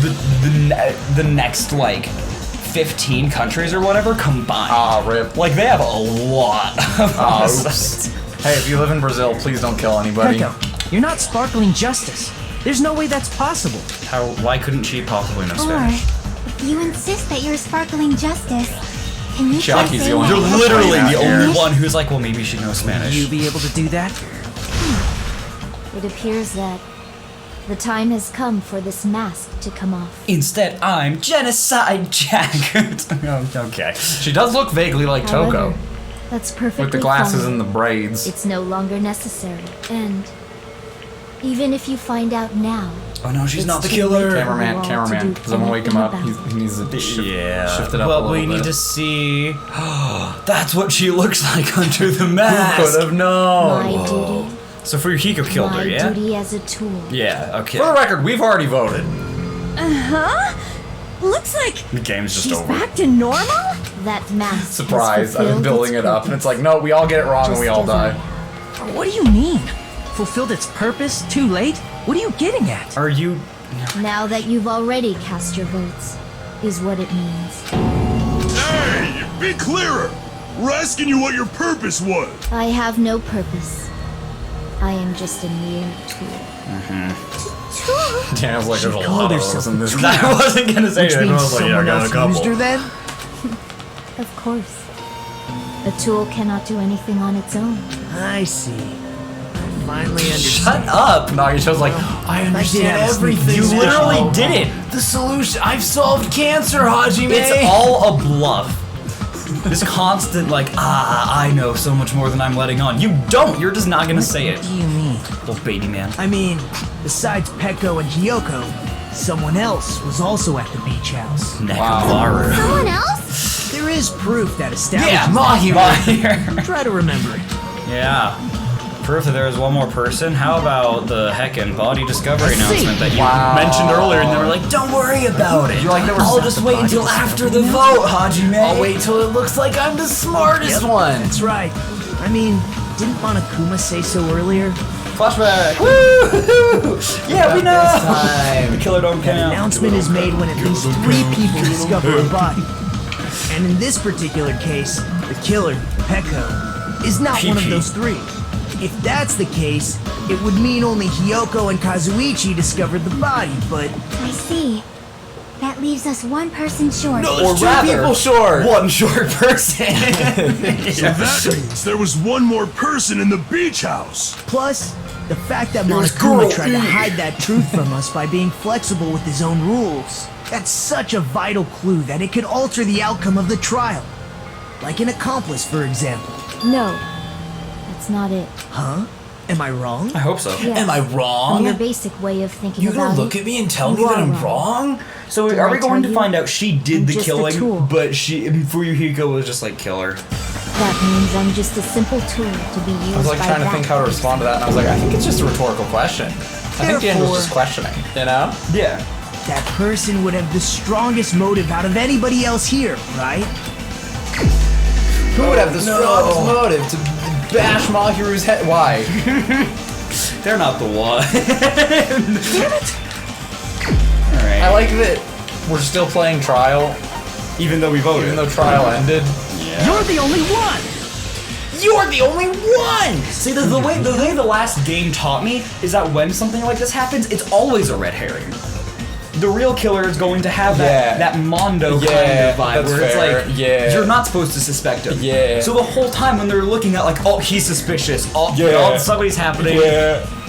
[SPEAKER 1] the next like 15 countries or whatever combined.
[SPEAKER 2] Ah, rip.
[SPEAKER 1] Like they have a lot of homicides.
[SPEAKER 2] Hey, if you live in Brazil, please don't kill anybody.
[SPEAKER 3] Peko, you're not sparkling justice. There's no way that's possible.
[SPEAKER 1] Why couldn't she possibly know
[SPEAKER 4] Or,
[SPEAKER 1] Spanish?
[SPEAKER 4] if you insist that you're Sparkling Justice, can you try
[SPEAKER 2] Shocky's the
[SPEAKER 4] saying
[SPEAKER 2] only
[SPEAKER 4] that
[SPEAKER 1] You're
[SPEAKER 2] one.
[SPEAKER 1] literally
[SPEAKER 2] Yeah,
[SPEAKER 1] the
[SPEAKER 2] yeah.
[SPEAKER 1] only one who's like, well, maybe she knows Spanish.
[SPEAKER 3] You be able to do that?
[SPEAKER 4] It appears that the time has come for this mask to come off.
[SPEAKER 1] Instead, I'm Genocide Jack. Okay.
[SPEAKER 2] She does look vaguely like
[SPEAKER 4] However,
[SPEAKER 2] Toko.
[SPEAKER 4] that's perfectly
[SPEAKER 2] With the glasses
[SPEAKER 4] fine.
[SPEAKER 2] and the braids.
[SPEAKER 4] It's no longer necessary. And even if you find out now,
[SPEAKER 1] Oh no, she's
[SPEAKER 4] It's
[SPEAKER 1] not the
[SPEAKER 4] too
[SPEAKER 1] killer.
[SPEAKER 4] late.
[SPEAKER 2] Cameraman,
[SPEAKER 4] To
[SPEAKER 2] cameraman.
[SPEAKER 4] do
[SPEAKER 2] Because I'm gonna wake him up.
[SPEAKER 4] anything
[SPEAKER 2] He needs to shift it up a
[SPEAKER 1] But
[SPEAKER 2] little
[SPEAKER 1] we
[SPEAKER 2] bit.
[SPEAKER 1] need to see. That's what she looks like under the mask.
[SPEAKER 2] Who could have known?
[SPEAKER 4] my duty,
[SPEAKER 1] So Fuyuhiko killed
[SPEAKER 4] my
[SPEAKER 1] her, yeah?
[SPEAKER 4] duty as a tool.
[SPEAKER 1] Yeah, okay.
[SPEAKER 2] For the record, we've already voted.
[SPEAKER 6] Huh? Looks like
[SPEAKER 1] The game's just
[SPEAKER 6] she's
[SPEAKER 1] over.
[SPEAKER 6] back to normal?
[SPEAKER 4] That mask. has
[SPEAKER 2] Surprise. I've been
[SPEAKER 4] fulfilled
[SPEAKER 2] building
[SPEAKER 4] its
[SPEAKER 2] it up, and
[SPEAKER 4] purpose,
[SPEAKER 2] it's like, no, we all get it wrong and
[SPEAKER 4] just
[SPEAKER 2] we all
[SPEAKER 4] as I
[SPEAKER 2] die.
[SPEAKER 4] have.
[SPEAKER 3] What do you mean? Fulfilled its purpose? Too late? What are you getting at?
[SPEAKER 1] Are you.
[SPEAKER 4] Now that you've already cast your votes, is what it means.
[SPEAKER 5] Hey, be clearer. We're asking you what your purpose was.
[SPEAKER 4] I have no purpose. I am just a mere tool. tool.
[SPEAKER 2] Daniel's like, there's a
[SPEAKER 7] called
[SPEAKER 2] lot of
[SPEAKER 7] herself
[SPEAKER 2] those in this
[SPEAKER 7] a
[SPEAKER 2] game. I wasn't gonna say
[SPEAKER 7] Which
[SPEAKER 2] that. I
[SPEAKER 7] means
[SPEAKER 2] was like, yeah, I
[SPEAKER 7] someone
[SPEAKER 2] got a
[SPEAKER 7] else
[SPEAKER 2] couple.
[SPEAKER 7] used her then?
[SPEAKER 4] Of course. A tool cannot do anything on its own.
[SPEAKER 7] I see. I finally
[SPEAKER 2] Shut
[SPEAKER 7] understand.
[SPEAKER 2] up! Nagito's like, I understand
[SPEAKER 7] did
[SPEAKER 2] everything.
[SPEAKER 7] You literally
[SPEAKER 2] didn't.
[SPEAKER 7] The solution. I've solved cancer, Hajime.
[SPEAKER 1] It's all a bluff. This constant, like, I know so much more than I'm letting on. You don't! You're just not gonna say it.
[SPEAKER 3] What do you mean?
[SPEAKER 1] Little baby man.
[SPEAKER 7] I mean, besides Peko and Hiyoko, someone else was also at the beach house.
[SPEAKER 1] Nekamaru.
[SPEAKER 4] Someone else?
[SPEAKER 7] There is proof that establishes.
[SPEAKER 2] Yeah, Mahima.
[SPEAKER 7] Try to remember it.
[SPEAKER 1] Yeah. Proof that there is one more person? How about the heckin' body discovery announcement that you mentioned earlier and they were like, don't worry about it.
[SPEAKER 2] You're like, there was
[SPEAKER 1] I'll
[SPEAKER 2] not
[SPEAKER 1] just
[SPEAKER 2] the
[SPEAKER 1] wait
[SPEAKER 2] body
[SPEAKER 1] until
[SPEAKER 2] discovery
[SPEAKER 1] after the vote, Hajime.
[SPEAKER 2] I'll wait till it looks like I'm the smartest one.
[SPEAKER 7] That's right. I mean, didn't Monokuma say so earlier?
[SPEAKER 1] Flashback. Woo! Yeah, we know.
[SPEAKER 2] This time.
[SPEAKER 1] The killer don't
[SPEAKER 7] An
[SPEAKER 1] count.
[SPEAKER 7] announcement is made when at least 3 people discover a body. And in this particular case, the killer, Peko, is not one of
[SPEAKER 1] PP.
[SPEAKER 7] those 3. If that's the case, it would mean only Hiyoko and Kazuichi discovered the body, but
[SPEAKER 4] I see. That leaves us one person short.
[SPEAKER 2] Or rather, short.
[SPEAKER 1] One short person.
[SPEAKER 5] So that means there was one more person in the beach house.
[SPEAKER 7] plus, the fact that
[SPEAKER 1] was
[SPEAKER 7] Monokuma
[SPEAKER 1] girl
[SPEAKER 7] tried to
[SPEAKER 1] E.
[SPEAKER 7] hide that truth from us by being flexible with his own rules. That's such a vital clue that it could alter the outcome of the trial. Like an accomplice, for example.
[SPEAKER 4] No, that's not it.
[SPEAKER 7] Huh? Am I wrong?
[SPEAKER 1] I hope so.
[SPEAKER 4] Yes.
[SPEAKER 2] Am I wrong?
[SPEAKER 4] From your basic way of thinking
[SPEAKER 2] You
[SPEAKER 4] about
[SPEAKER 2] gonna look
[SPEAKER 4] it,
[SPEAKER 2] at me and tell
[SPEAKER 4] you
[SPEAKER 2] me that
[SPEAKER 4] are
[SPEAKER 2] I'm wrong?
[SPEAKER 1] So
[SPEAKER 4] Did
[SPEAKER 1] are
[SPEAKER 4] I
[SPEAKER 1] we going
[SPEAKER 4] tell
[SPEAKER 1] to
[SPEAKER 4] you?
[SPEAKER 1] find out she did
[SPEAKER 4] I'm
[SPEAKER 1] the
[SPEAKER 4] just a
[SPEAKER 1] killing,
[SPEAKER 4] tool.
[SPEAKER 1] but Fuyuhiko was just like killer?
[SPEAKER 4] That means I'm just a simple tool to be used
[SPEAKER 2] I was like
[SPEAKER 4] by
[SPEAKER 2] trying to
[SPEAKER 4] that
[SPEAKER 2] think how to respond to that, and I was like, I think it's just a rhetorical question. I think Daniel's
[SPEAKER 7] Therefore-
[SPEAKER 2] just questioning, you know?
[SPEAKER 1] Yeah.
[SPEAKER 7] That person would have the strongest motive out of anybody else here, right?
[SPEAKER 2] Who would have the strongest motive to bash Mahiru's head? Why?
[SPEAKER 1] They're not the one. Alright.
[SPEAKER 2] I like that we're still playing Trial,
[SPEAKER 1] Even though we voted.
[SPEAKER 2] even though Trial ended.
[SPEAKER 7] You're the only one!
[SPEAKER 2] You're the only one!
[SPEAKER 1] See, the way the last game taught me is that when something like this happens, it's always a red herring. The real killer is going to have
[SPEAKER 2] Yeah.
[SPEAKER 1] that Mondo kind
[SPEAKER 2] Yeah,
[SPEAKER 1] of vibe
[SPEAKER 2] that's
[SPEAKER 1] where it's
[SPEAKER 2] fair.
[SPEAKER 1] like,
[SPEAKER 2] Yeah.
[SPEAKER 1] you're not supposed to suspect him.
[SPEAKER 2] Yeah.
[SPEAKER 1] So the whole time when they're looking at like, oh, he's suspicious, oh,
[SPEAKER 2] Yeah.
[SPEAKER 1] oh somebody's happening,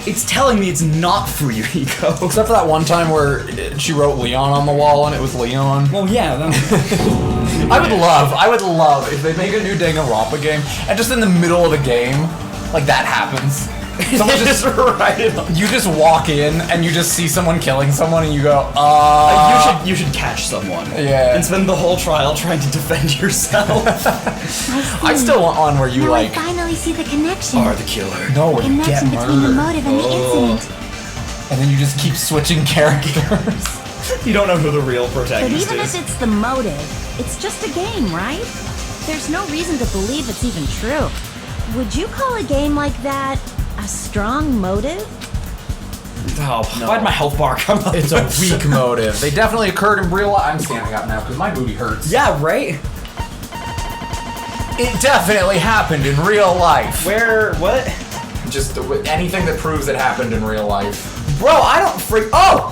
[SPEAKER 1] it's telling me it's not Fuyuhiko.
[SPEAKER 2] Except for that one time where she wrote Leon on the wall and it was Leon.
[SPEAKER 1] Well, yeah.
[SPEAKER 2] I would love if they make a new Danganronpa game and just in the middle of the game, like that happens. Someone just you just walk in and you just see someone killing someone and you go,
[SPEAKER 1] you should catch someone.
[SPEAKER 2] Yeah.
[SPEAKER 1] And spend the whole trial trying to defend yourself.
[SPEAKER 2] I still want one where you
[SPEAKER 4] now
[SPEAKER 2] like
[SPEAKER 4] I finally see the connection.
[SPEAKER 1] Are the killer.
[SPEAKER 2] know where you get
[SPEAKER 4] connection between the
[SPEAKER 2] murdered,
[SPEAKER 4] motive and the incident.
[SPEAKER 2] and then you just keep switching characters.
[SPEAKER 1] You don't know who the real
[SPEAKER 6] But
[SPEAKER 1] protagonist
[SPEAKER 6] even
[SPEAKER 1] is.
[SPEAKER 6] if it's the motive, it's just a game, right? There's no reason to believe it's even true. Would you call a game like that a strong motive?
[SPEAKER 1] Oh, why'd my health bar come up?
[SPEAKER 2] It's a weak motive. They definitely occurred in real life. I'm standing up now because my booty hurts.
[SPEAKER 1] Yeah, right?
[SPEAKER 2] It definitely happened in real life.
[SPEAKER 1] Where, what?
[SPEAKER 2] Just anything that proves it happened in real life.
[SPEAKER 1] Bro, I don't freak. Oh!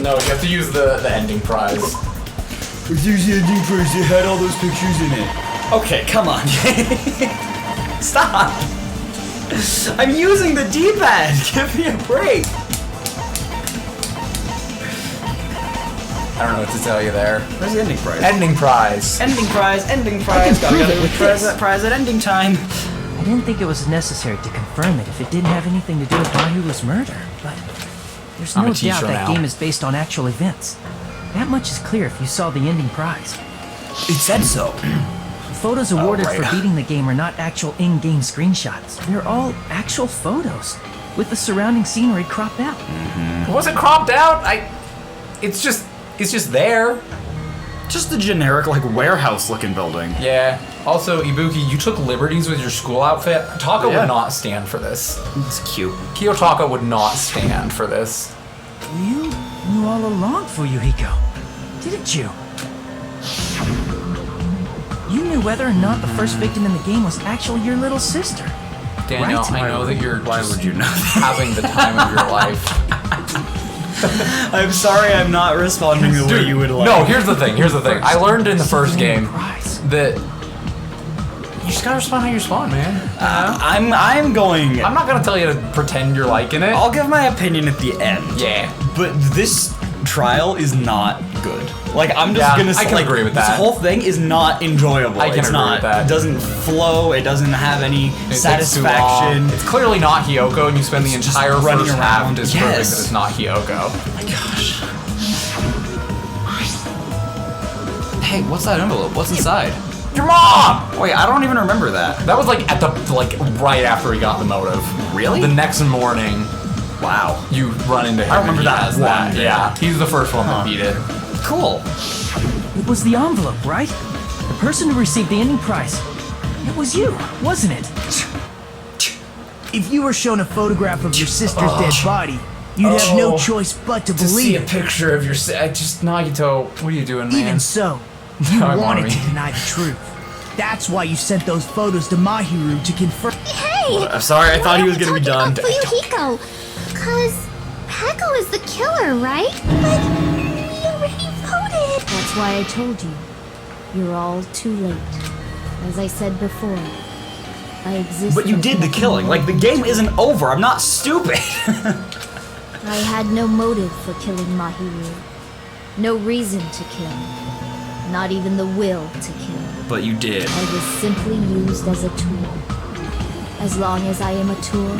[SPEAKER 2] No, you have to use the ending prize.
[SPEAKER 1] There's the ending first, it had all those pictures in it. Okay, come on. Stop! I'm using the D-pad! Give me a break!
[SPEAKER 2] I don't know what to tell you there.
[SPEAKER 1] Where's the ending prize?
[SPEAKER 2] Ending prize.
[SPEAKER 1] Ending prize, ending prize.
[SPEAKER 3] prove
[SPEAKER 1] Gotta
[SPEAKER 3] it with
[SPEAKER 1] prize
[SPEAKER 3] this.
[SPEAKER 1] that prize at ending time.
[SPEAKER 3] I didn't think it was necessary to confirm it if it didn't have anything to do with Mahiru's murder, but there's
[SPEAKER 2] I'm
[SPEAKER 3] no
[SPEAKER 2] a teacher
[SPEAKER 3] doubt that
[SPEAKER 2] now.
[SPEAKER 3] game is based on actual events. That much is clear if you saw the ending prize.
[SPEAKER 1] It said so.
[SPEAKER 3] Photos awarded
[SPEAKER 2] right.
[SPEAKER 3] for beating the game are not actual in-game screenshots. They're all actual photos, with the surrounding scenery cropped out.
[SPEAKER 2] Was it cropped out? It's just there.
[SPEAKER 1] Just the generic, like, warehouse-looking building.
[SPEAKER 2] Yeah. Also, Ibuki, you took liberties with your school outfit. Taka
[SPEAKER 1] Yeah.
[SPEAKER 2] would not stand for this.
[SPEAKER 1] It's cute.
[SPEAKER 2] Kiyotaka would not stand for this.
[SPEAKER 3] You knew all along, Fuyuhiko, didn't you? You knew whether or not the first victim in the game was actually your little sister.
[SPEAKER 2] Daniel,
[SPEAKER 3] right?
[SPEAKER 2] I know that you're
[SPEAKER 1] Why
[SPEAKER 2] just
[SPEAKER 1] would you know that?
[SPEAKER 2] having the time of your life.
[SPEAKER 1] I'm sorry I'm not responding the way you would like.
[SPEAKER 2] No, here's the thing. I learned in the first game that you just gotta respond how you respond, man.
[SPEAKER 1] I'm going...
[SPEAKER 2] I'm not gonna tell you to pretend you're liking it.
[SPEAKER 1] I'll give my opinion at the end.
[SPEAKER 2] Yeah.
[SPEAKER 1] But this trial is not good. Like, I'm just
[SPEAKER 2] Yeah,
[SPEAKER 1] gonna say,
[SPEAKER 2] I can agree with that.
[SPEAKER 1] This whole thing is not enjoyable.
[SPEAKER 2] I can
[SPEAKER 1] it's
[SPEAKER 2] agree
[SPEAKER 1] not,
[SPEAKER 2] with that.
[SPEAKER 1] It doesn't flow, it doesn't have any
[SPEAKER 2] It takes too
[SPEAKER 1] satisfaction.
[SPEAKER 2] long. It's clearly not Hyoko, and you spend the
[SPEAKER 1] It's just
[SPEAKER 2] entire
[SPEAKER 1] running
[SPEAKER 2] first half
[SPEAKER 1] around.
[SPEAKER 2] disproving
[SPEAKER 1] Yes.
[SPEAKER 2] that it's not Hyoko.
[SPEAKER 1] Oh my gosh. Hey, what's that envelope? What's inside?
[SPEAKER 2] Your mom!
[SPEAKER 1] Wait, I don't even remember that.
[SPEAKER 2] That was like at the right after he got the motive.
[SPEAKER 1] Really?
[SPEAKER 2] The next morning,
[SPEAKER 1] Wow.
[SPEAKER 2] you run into him.
[SPEAKER 1] I remember
[SPEAKER 2] and he
[SPEAKER 1] that
[SPEAKER 2] has
[SPEAKER 1] one.
[SPEAKER 2] that. Yeah, he's the first one that beat it.
[SPEAKER 1] Cool.
[SPEAKER 3] It was the envelope, right? The person who received the ending prize. It was you, wasn't it?
[SPEAKER 7] If you were shown a photograph of your sister's dead body, you'd have no choice but to
[SPEAKER 2] To see
[SPEAKER 7] believe
[SPEAKER 2] a
[SPEAKER 7] it.
[SPEAKER 2] picture of your just Nagito. What are you doing, man?
[SPEAKER 7] Even so, you
[SPEAKER 2] Hi,
[SPEAKER 7] wanted
[SPEAKER 2] Mommy.
[SPEAKER 7] to deny the truth. That's why you sent those photos to Mahiru to confirm.
[SPEAKER 4] Hey!
[SPEAKER 1] I'm sorry, I thought he was
[SPEAKER 4] Why
[SPEAKER 1] gonna be
[SPEAKER 4] are we
[SPEAKER 1] done.
[SPEAKER 4] talking about Fuyuhiko? Because Peko is the killer, right? But we already voted. That's why I told you. You're all too late. As I said before, I exist.
[SPEAKER 1] But you did the killing. Like, the game isn't over. I'm not stupid.
[SPEAKER 4] I had no motive for killing Mahiru. No reason to kill. Not even the will to kill.
[SPEAKER 1] But you did.
[SPEAKER 4] I was simply used as a tool. As long as I am a tool,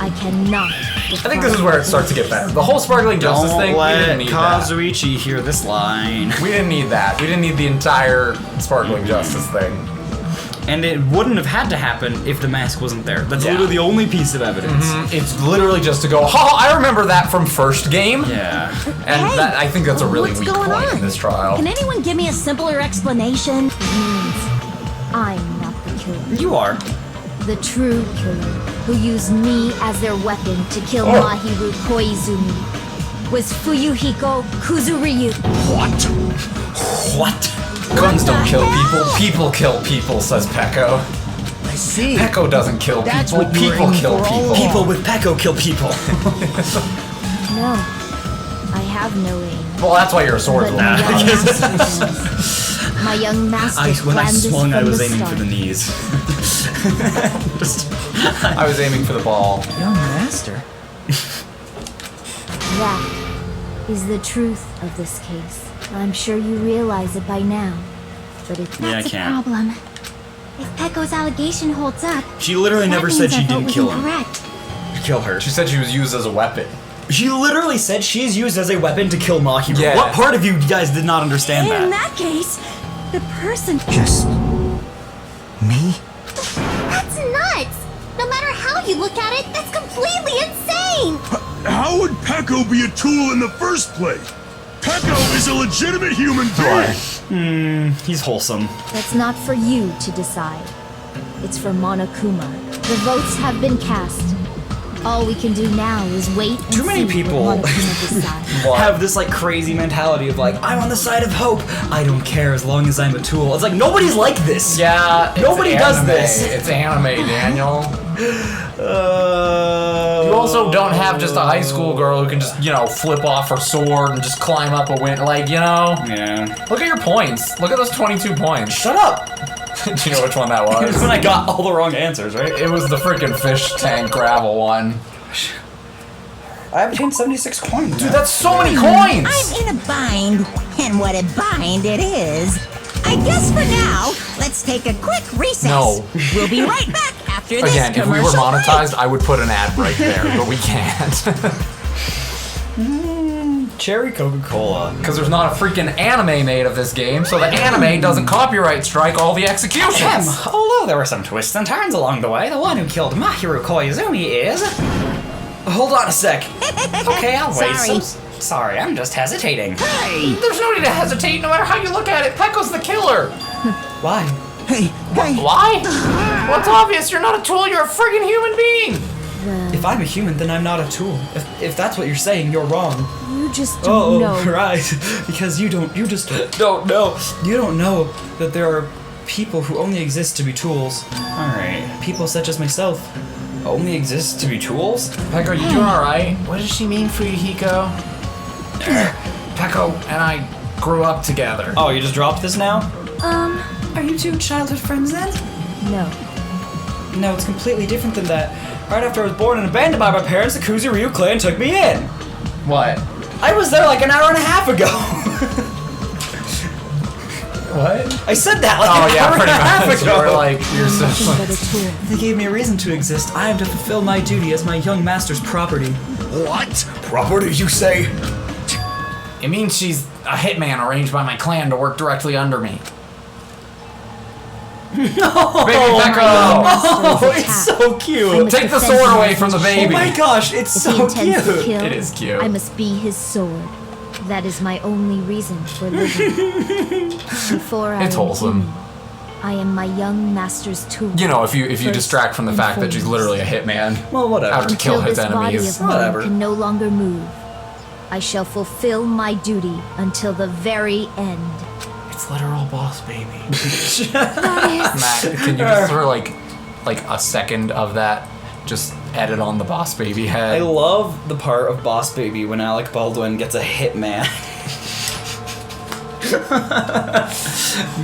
[SPEAKER 4] I cannot.
[SPEAKER 2] I think this is where it starts to get better. The whole sparkling justice
[SPEAKER 1] Don't
[SPEAKER 2] thing, we
[SPEAKER 1] let
[SPEAKER 2] didn't need that.
[SPEAKER 1] Kazuichi hear this line.
[SPEAKER 2] We didn't need that. We didn't need the entire sparkling justice thing.
[SPEAKER 1] And it wouldn't have had to happen if the mask wasn't there. That's
[SPEAKER 2] Yeah.
[SPEAKER 1] literally the only piece of evidence.
[SPEAKER 2] It's literally just to go, oh, I remember that from first game.
[SPEAKER 1] Yeah.
[SPEAKER 2] And
[SPEAKER 6] Hey,
[SPEAKER 2] that, I think that's a really
[SPEAKER 6] what's
[SPEAKER 2] weak
[SPEAKER 6] going
[SPEAKER 2] point
[SPEAKER 6] on?
[SPEAKER 2] in this trial.
[SPEAKER 6] Can anyone give me a simpler explanation?
[SPEAKER 4] It means I'm not the killer.
[SPEAKER 1] You are.
[SPEAKER 4] The true killer, who used me as their weapon to kill
[SPEAKER 2] Oh.
[SPEAKER 4] Mahiru Koizumi, was Fuyuhiko Kuzuryu.
[SPEAKER 1] What?
[SPEAKER 2] Guns don't kill people, people kill people, says Peko.
[SPEAKER 7] I see.
[SPEAKER 2] Peko doesn't kill
[SPEAKER 7] That's
[SPEAKER 2] people,
[SPEAKER 7] what you were
[SPEAKER 2] people
[SPEAKER 7] aiming
[SPEAKER 2] kill
[SPEAKER 7] for all
[SPEAKER 2] people.
[SPEAKER 7] along.
[SPEAKER 1] People with Peko kill people.
[SPEAKER 4] No, I have no aim.
[SPEAKER 2] Well, that's why you're a
[SPEAKER 4] But
[SPEAKER 2] swordsman.
[SPEAKER 4] my young master does. My young master
[SPEAKER 1] When I
[SPEAKER 4] planned this
[SPEAKER 1] swung, I
[SPEAKER 4] from
[SPEAKER 1] was
[SPEAKER 4] the
[SPEAKER 1] aiming for
[SPEAKER 4] start.
[SPEAKER 1] the knees. Just,
[SPEAKER 2] I was aiming for the ball.
[SPEAKER 3] Young master.
[SPEAKER 4] That is the truth of this case. I'm sure you realize it by now. But it's
[SPEAKER 1] Yeah, I
[SPEAKER 4] that's a
[SPEAKER 1] can't.
[SPEAKER 4] problem. If Peko's allegation holds up,
[SPEAKER 1] She literally never
[SPEAKER 4] that
[SPEAKER 1] said
[SPEAKER 4] means
[SPEAKER 1] she
[SPEAKER 4] our vote
[SPEAKER 1] didn't
[SPEAKER 4] was
[SPEAKER 1] kill him.
[SPEAKER 4] incorrect.
[SPEAKER 1] Kill her.
[SPEAKER 2] She said she was used as a weapon.
[SPEAKER 1] She literally said she's used as a weapon to kill Mahiru.
[SPEAKER 2] Yeah.
[SPEAKER 1] What part of you guys did not understand
[SPEAKER 6] In
[SPEAKER 1] that?
[SPEAKER 6] that case, the person.
[SPEAKER 7] Just me?
[SPEAKER 4] That's nuts! No matter how you look at it, that's completely insane!
[SPEAKER 5] How would Peko be a tool in the first place? Peko is a legitimate human being.
[SPEAKER 1] He's wholesome.
[SPEAKER 4] That's not for you to decide. It's for Monokuma. The votes have been cast. All we can do now is wait and
[SPEAKER 1] Too many
[SPEAKER 4] see
[SPEAKER 1] people
[SPEAKER 4] what Monokuma decides.
[SPEAKER 1] have this like crazy mentality of like, I'm on the side of hope. I don't care as long as I'm a tool. It's like nobody's like this.
[SPEAKER 2] Yeah, it's
[SPEAKER 1] Nobody does
[SPEAKER 2] anime.
[SPEAKER 1] this.
[SPEAKER 2] It's anime, Daniel.
[SPEAKER 1] You
[SPEAKER 2] You also don't have just a high school girl who can just, flip off her sword and just climb up a window. Like,
[SPEAKER 1] Yeah.
[SPEAKER 2] look at your points. Look at those 22 points.
[SPEAKER 1] Shut up.
[SPEAKER 2] Do you know which one that
[SPEAKER 1] It was
[SPEAKER 2] was?
[SPEAKER 1] when I got all the wrong answers, right?
[SPEAKER 2] It was the freaking fish tank gravel one.
[SPEAKER 1] I obtained 76 coins.
[SPEAKER 2] Dude, that's so many coins!
[SPEAKER 9] I'm in a bind, and what a bind it is. I guess for now, let's take a quick recess.
[SPEAKER 2] No.
[SPEAKER 9] We'll be right back after this
[SPEAKER 2] Again, if we were
[SPEAKER 9] commercial
[SPEAKER 2] monetized,
[SPEAKER 9] break.
[SPEAKER 2] I would put an ad break there, but we can't.
[SPEAKER 1] Cherry Coca-Cola.
[SPEAKER 2] Because there's not a freaking anime made of this game, so the anime doesn't copyright strike all the executions.
[SPEAKER 1] Although there were some twists and turns along the way, the one who killed Mahiru Koizumi is... Hold on a sec. Okay, I'll wait.
[SPEAKER 9] Sorry.
[SPEAKER 1] Sorry, I'm just hesitating.
[SPEAKER 2] There's no need to hesitate, no matter how you look at it. Peko's the killer.
[SPEAKER 1] Why?
[SPEAKER 7] Hey,
[SPEAKER 2] Why? Well, it's obvious you're not a tool, you're a friggin' human being.
[SPEAKER 1] If I'm a human, then I'm not a tool. If that's what you're saying, you're wrong.
[SPEAKER 4] You just don't know.
[SPEAKER 1] right. Because you just don't know. You don't know that there are People who only exist to be tools. Alright. People such as myself only exist to be tools?
[SPEAKER 2] Peko, you doing alright? What does she mean for you, Hiko? Peko and I grew up together.
[SPEAKER 1] Oh, you just dropped this now?
[SPEAKER 8] Are you two childhood friends then?
[SPEAKER 4] No.
[SPEAKER 1] No, it's completely different than that. Right after I was born and abandoned by my parents, the Kuzu-Ryu clan took me in.
[SPEAKER 2] What?
[SPEAKER 1] I was there like an hour and a half ago.
[SPEAKER 2] What?
[SPEAKER 1] I said that like an hour and a half ago.
[SPEAKER 2] You're like, you're so
[SPEAKER 4] Nothing but a tool.
[SPEAKER 1] They gave me a reason to exist. I am to fulfill my duty as my young master's property.
[SPEAKER 5] What?
[SPEAKER 1] Property, you say?
[SPEAKER 2] It means she's a hitman arranged by my clan to work directly under me. Baby Peko!
[SPEAKER 1] Oh, it's so cute.
[SPEAKER 2] Take the sword away from the baby.
[SPEAKER 1] Oh my gosh, it's
[SPEAKER 4] If
[SPEAKER 1] so
[SPEAKER 4] he intends to
[SPEAKER 1] cute.
[SPEAKER 4] kill,
[SPEAKER 2] It is cute.
[SPEAKER 4] I must be his sword. That is my only reason for living. Before I
[SPEAKER 2] It's
[SPEAKER 4] am
[SPEAKER 2] wholesome.
[SPEAKER 4] human, I am my young master's tool.
[SPEAKER 2] You know, if you
[SPEAKER 4] First
[SPEAKER 2] distract from the
[SPEAKER 4] and
[SPEAKER 2] fact that she's
[SPEAKER 4] foremost.
[SPEAKER 2] literally a hitman
[SPEAKER 1] Well, whatever.
[SPEAKER 2] out to kill
[SPEAKER 4] Until
[SPEAKER 2] his
[SPEAKER 4] this body
[SPEAKER 2] enemies.
[SPEAKER 4] of mine
[SPEAKER 1] Whatever.
[SPEAKER 4] can no longer move, I shall fulfill my duty until the very end.
[SPEAKER 2] It's literal boss baby.
[SPEAKER 4] That is...
[SPEAKER 2] Matt, can you just for like a second of that just edit on the boss baby
[SPEAKER 1] I
[SPEAKER 2] head?
[SPEAKER 1] love the part of Boss Baby when Alec Baldwin gets a hitman.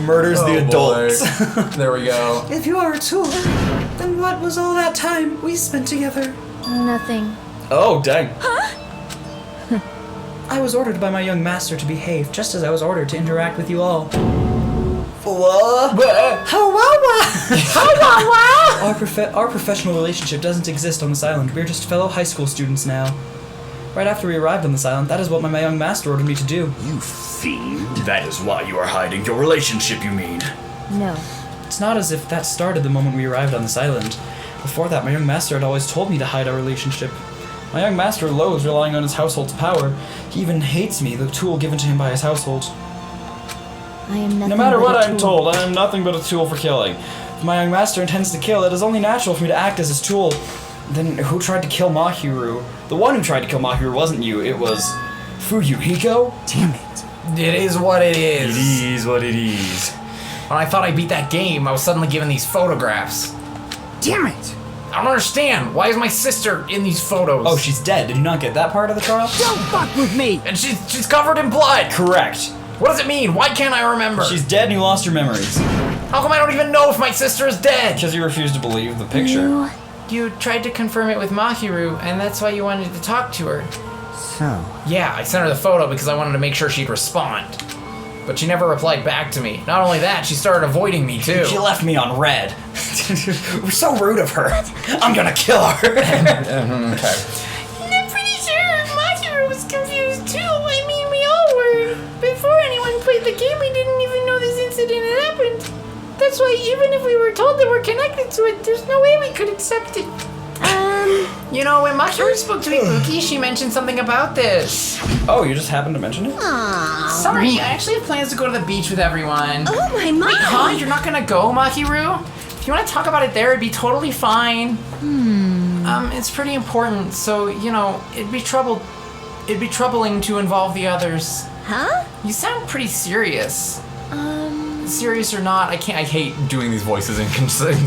[SPEAKER 1] Murders the adults.
[SPEAKER 2] There we go.
[SPEAKER 8] If you are a tool, then what was all that time we spent together?
[SPEAKER 4] Nothing.
[SPEAKER 1] Oh, dang. I was ordered by my young master to behave, just as I was ordered to interact with you all. What? Our professional relationship doesn't exist on this island. We're just fellow high school students now. Right after we arrived on this island, that is what my young master ordered me to do.
[SPEAKER 5] You fiend.
[SPEAKER 10] That is why you are hiding your relationship, you mean?
[SPEAKER 4] No.
[SPEAKER 1] It's not as if that started the moment we arrived on this island. Before that, my young master had always told me to hide our relationship. My young master loathes relying on his household's power. He even hates me, the tool given to him by his household.
[SPEAKER 4] I am nothing
[SPEAKER 1] No matter
[SPEAKER 4] but
[SPEAKER 1] what
[SPEAKER 4] a
[SPEAKER 1] I'm
[SPEAKER 4] tool.
[SPEAKER 1] told, I am nothing but a tool for killing. If my young master intends to kill, it is only natural for me to act as his tool. Then who tried to kill Mahiru? The one who tried to kill Mahiru wasn't you, it was Fuyuhiko?
[SPEAKER 7] Damn it.
[SPEAKER 2] It is what it is.
[SPEAKER 10] It is what it is.
[SPEAKER 2] When I thought I beat that game, I was suddenly given these photographs.
[SPEAKER 7] Damn it.
[SPEAKER 2] I don't understand. Why is my sister in these photos?
[SPEAKER 1] Oh, she's dead. Did you not get that part of the trial?
[SPEAKER 7] Don't fuck with me.
[SPEAKER 2] And she's covered in blood.
[SPEAKER 1] Correct.
[SPEAKER 2] What does it mean? Why can't I remember?
[SPEAKER 1] She's dead and you lost your memories.
[SPEAKER 2] How come I don't even know if my sister is dead?
[SPEAKER 1] Because you refused to believe the picture.
[SPEAKER 2] You tried to confirm it with Mahiru, and that's why you wanted to talk to her.
[SPEAKER 7] So,
[SPEAKER 2] Yeah, I sent her the photo because I wanted to make sure she'd respond. But she never replied back to me. Not only that, she started avoiding me too.
[SPEAKER 1] She left me on red. We're so rude of her. I'm gonna kill her.
[SPEAKER 2] Okay.
[SPEAKER 6] I'm pretty sure Mahiru was confused too. I mean, we all were. Before anyone played the game, we didn't even know this incident had happened. That's why even if we were told that we're connected to it, there's no way we could accept it.
[SPEAKER 2] You know, when Mahiru spoke to Ibuki, she mentioned something about this.
[SPEAKER 1] Oh, you just happened to mention it?
[SPEAKER 2] Sorry, I actually have plans to go to the beach with everyone.
[SPEAKER 6] Oh my mom!
[SPEAKER 2] Huh? You're not gonna go, Mahiru? If you want to talk about it there, it'd be totally fine. It's pretty important, so, you know, it'd be troubling to involve the others.
[SPEAKER 6] Huh?
[SPEAKER 2] You sound pretty serious. Serious or not, I hate doing these voices in